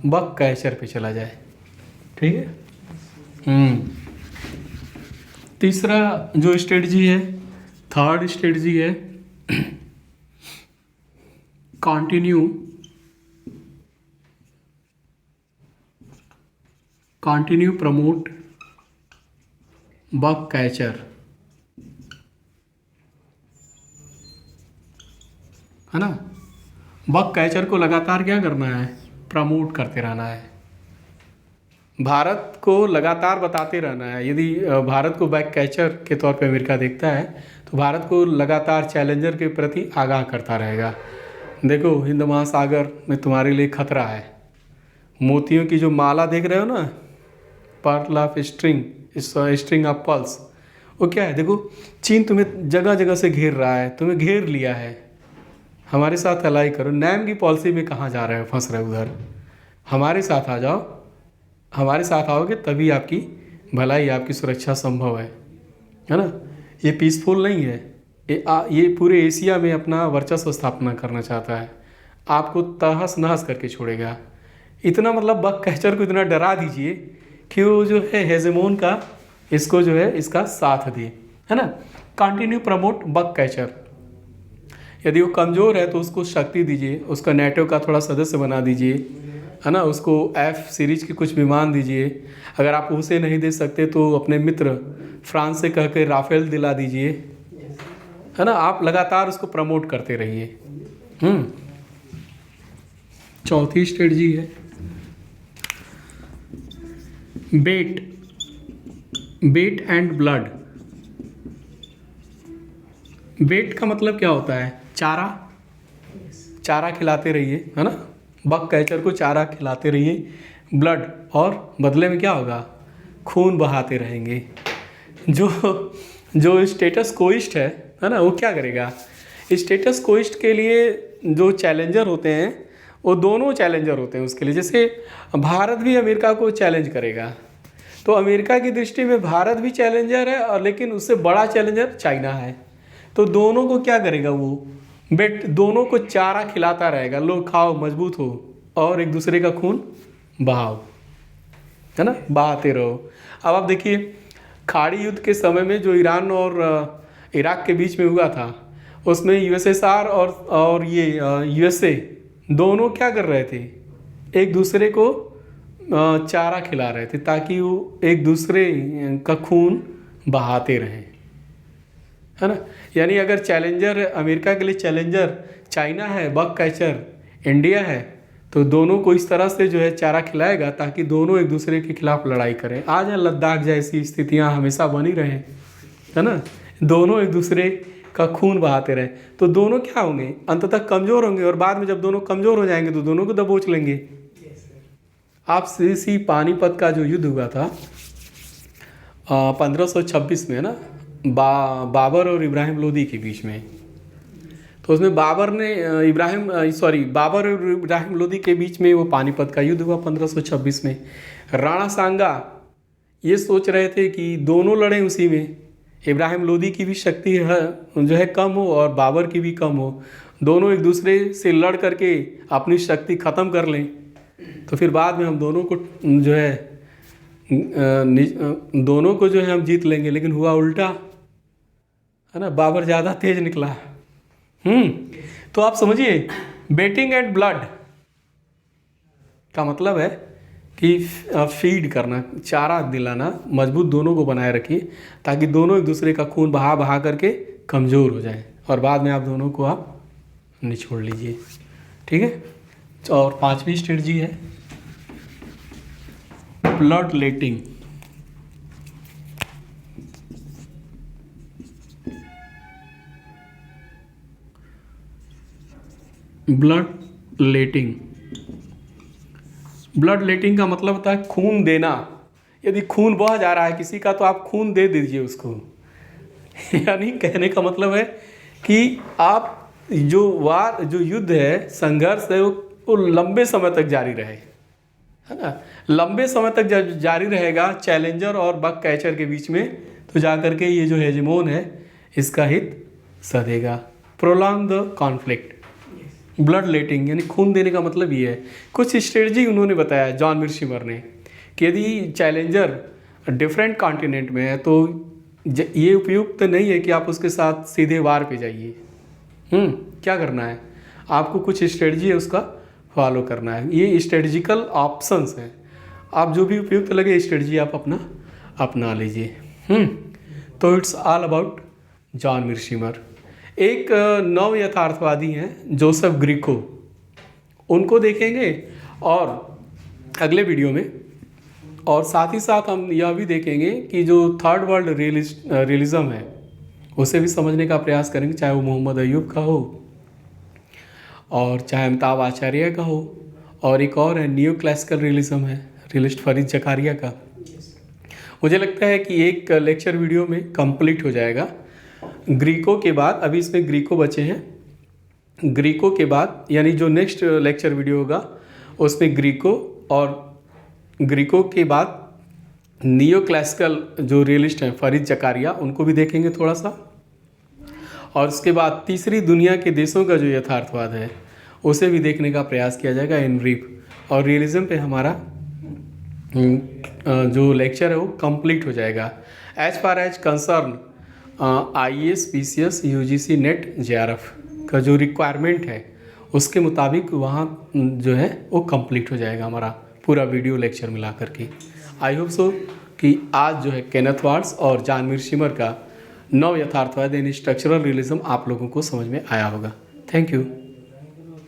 बग कैचर पे चला जाए। ठीक है। तीसरा जो स्ट्रेटजी है, थर्ड स्ट्रेटजी है कंटिन्यू प्रमोट बग कैचर, है ना। बग कैचर को लगातार क्या करना है, प्रमोट करते रहना है। भारत को लगातार बताते रहना है। यदि भारत को बैक कैचर के तौर पे अमेरिका देखता है तो भारत को लगातार चैलेंजर के प्रति आगाह करता रहेगा। देखो, हिंद महासागर में तुम्हारे लिए खतरा है। मोतियों की जो माला देख रहे हो ना, pearl of string, string of pearls, वो क्या है? देखो, चीन तुम्हें जगह जगह से घेर रहा है, तुम्हें घेर लिया है। हमारे साथ अलाई करो। नैम की पॉलिसी में कहाँ जा रहे हो, फंस रहे हो उधर? हमारे साथ आ जाओ, हमारे साथ आओगे तभी आपकी भलाई, आपकी सुरक्षा संभव है ना। ये पीसफुल नहीं है। ये पूरे एशिया में अपना वर्चस्व स्थापना करना चाहता है, आपको तहस नहस करके छोड़ेगा। इतना मतलब बक कैचर को इतना डरा दीजिए कि वो जो है हेजेमोन का इसको जो है इसका साथ दे, है ना। कंटिन्यू प्रमोट बक कैचर। यदि वो कमज़ोर है तो उसको शक्ति दीजिए, उसका नेटो का थोड़ा सदस्य बना दीजिए, है ना। उसको एफ सीरीज के कुछ विमान दीजिए। अगर आप उसे नहीं दे सकते तो अपने मित्र फ्रांस से कह के राफेल दिला दीजिए, है ना। आप लगातार उसको प्रमोट करते रहिए। चौथी स्ट्रेटजी है बेट एंड ब्लड। बेट का मतलब क्या होता है? चारा खिलाते रहिए, है ना। बक कैचर को चारा खिलाते रहिए। ब्लड, और बदले में क्या होगा? खून बहाते रहेंगे। जो स्टेटस कोइस्ट है ना, वो क्या करेगा? स्टेटस कोइस्ट के लिए जो चैलेंजर होते हैं वो दोनों चैलेंजर होते हैं उसके लिए। जैसे भारत भी अमेरिका को चैलेंज करेगा, तो अमेरिका की दृष्टि में भारत भी चैलेंजर है, और लेकिन उससे बड़ा चैलेंजर चाइना है। तो दोनों को क्या करेगा वो? दोनों को चारा खिलाता रहेगा, लो खाओ, मजबूत हो, और एक दूसरे का खून बहाओ, है ना, बहाते रहो। अब आप देखिए, खाड़ी युद्ध के समय में जो ईरान और इराक के बीच में हुआ था, उसमें यूएसएसआर और ये यूएसए दोनों क्या कर रहे थे? एक दूसरे को चारा खिला रहे थे ताकि वो एक दूसरे का खून बहाते रहें, है ना। यानी अगर चैलेंजर अमेरिका के लिए चैलेंजर चाइना है, बक कैचर इंडिया है, तो दोनों को इस तरह से जो है चारा खिलाएगा ताकि दोनों एक दूसरे के खिलाफ लड़ाई करें। आज लद्दाख जैसी स्थितियां हमेशा बनी रहें, है ना। दोनों एक दूसरे का खून बहाते रहे तो दोनों क्या होंगे? अंततः कमज़ोर होंगे, और बाद में जब दोनों कमज़ोर हो जाएंगे तो दोनों को दबोच लेंगे। आप सी पानीपत का जो युद्ध हुआ था 1526 में, ना, बाबर और इब्राहिम लोदी के बीच में, तो उसमें बाबर और इब्राहिम लोदी के बीच में वो पानीपत का युद्ध हुआ 1526 में। राणा सांगा ये सोच रहे थे कि दोनों लड़ें उसी में, इब्राहिम लोदी की भी शक्ति है जो है कम हो और बाबर की भी कम हो, दोनों एक दूसरे से लड़ करके अपनी शक्ति ख़त्म कर लें, तो फिर बाद में हम दोनों को जो है दोनों को जो है हम जीत लेंगे। लेकिन हुआ उल्टा, है ना, बाबर ज़्यादा तेज निकला। तो आप समझिए, बेटिंग एंड ब्लड का मतलब है कि फीड करना, चारा दिलाना, मजबूत दोनों को बनाए रखिए ताकि दोनों एक दूसरे का खून बहा बहा करके कमज़ोर हो जाएं, और बाद में आप दोनों को आप निचोड़ लीजिए, ठीक है। और पांचवी स्ट्रेटजी है ब्लड लेटिंग। ब्लड लेटिंग का मतलब होता है खून देना। यदि खून बह जा रहा है किसी का तो आप खून दे दीजिए उसको। यानी कहने का मतलब है कि आप जो युद्ध है, संघर्ष है, वो लंबे समय तक जारी रहे, है ना। लंबे समय तक जारी रहेगा चैलेंजर और बक कैचर के बीच में, तो जा करके ये जो हेजेमोन है इसका हित सधेगा। Prolong the conflict. Blood letting यानी खून देने का मतलब ये है। कुछ स्ट्रेटजी उन्होंने बताया, जॉन मिर्शिमर ने, कि यदि चैलेंजर डिफरेंट कॉन्टिनेंट में है तो ये उपयुक्त नहीं है कि आप उसके साथ सीधे वार पे जाइए। क्या करना है आपको? कुछ स्ट्रेटजी है उसका फॉलो करना है। ये स्ट्रेटजिकल ऑप्शंस हैं, आप जो भी उपयुक्त लगे स्ट्रेटजी आप अपना लीजिए। तो इट्स ऑल अबाउट जॉन मिर्शिमर। एक नव यथार्थवादी हैं जोसेफ ग्रीको, उनको देखेंगे, और अगले वीडियो में और साथ ही साथ हम यह भी देखेंगे कि जो थर्ड वर्ल्ड रियलिज्म है उसे भी समझने का प्रयास करेंगे, चाहे वो मोहम्मद अय्यूब का हो और चाहे अमिताभ आचार्य का हो, और एक और है न्यू क्लासिकल रियलिज्म है, रियलिस्ट फरीद जकारिया का। मुझे लगता है कि एक लेक्चर वीडियो में कंप्लीट हो जाएगा। ग्रीको के बाद, अभी इसमें ग्रीको बचे हैं, ग्रीको के बाद यानी जो नेक्स्ट लेक्चर वीडियो होगा उसमें ग्रीको, और ग्रीको के बाद नियो क्लासिकल जो रियलिस्ट हैं फरीद जकारिया, उनको भी देखेंगे थोड़ा सा। और उसके बाद तीसरी दुनिया के देशों का जो यथार्थवाद है उसे भी देखने का प्रयास किया जाएगा इन ब्रीफ। और रियलिज्म पे हमारा जो लेक्चर है वो कंप्लीट हो जाएगा। As far as concern IAS PCS UGC NET JRF का जो रिक्वायरमेंट है उसके मुताबिक वहाँ जो है वो कंप्लीट हो जाएगा हमारा पूरा वीडियो लेक्चर मिला करके। आई होप सो कि आज जो है केनेथ वार्ड्स और जॉन मीरशिमर का नव यथार्थवाद यानी स्ट्रक्चरल रियलिज्म आप लोगों को समझ में आया होगा। Thank you.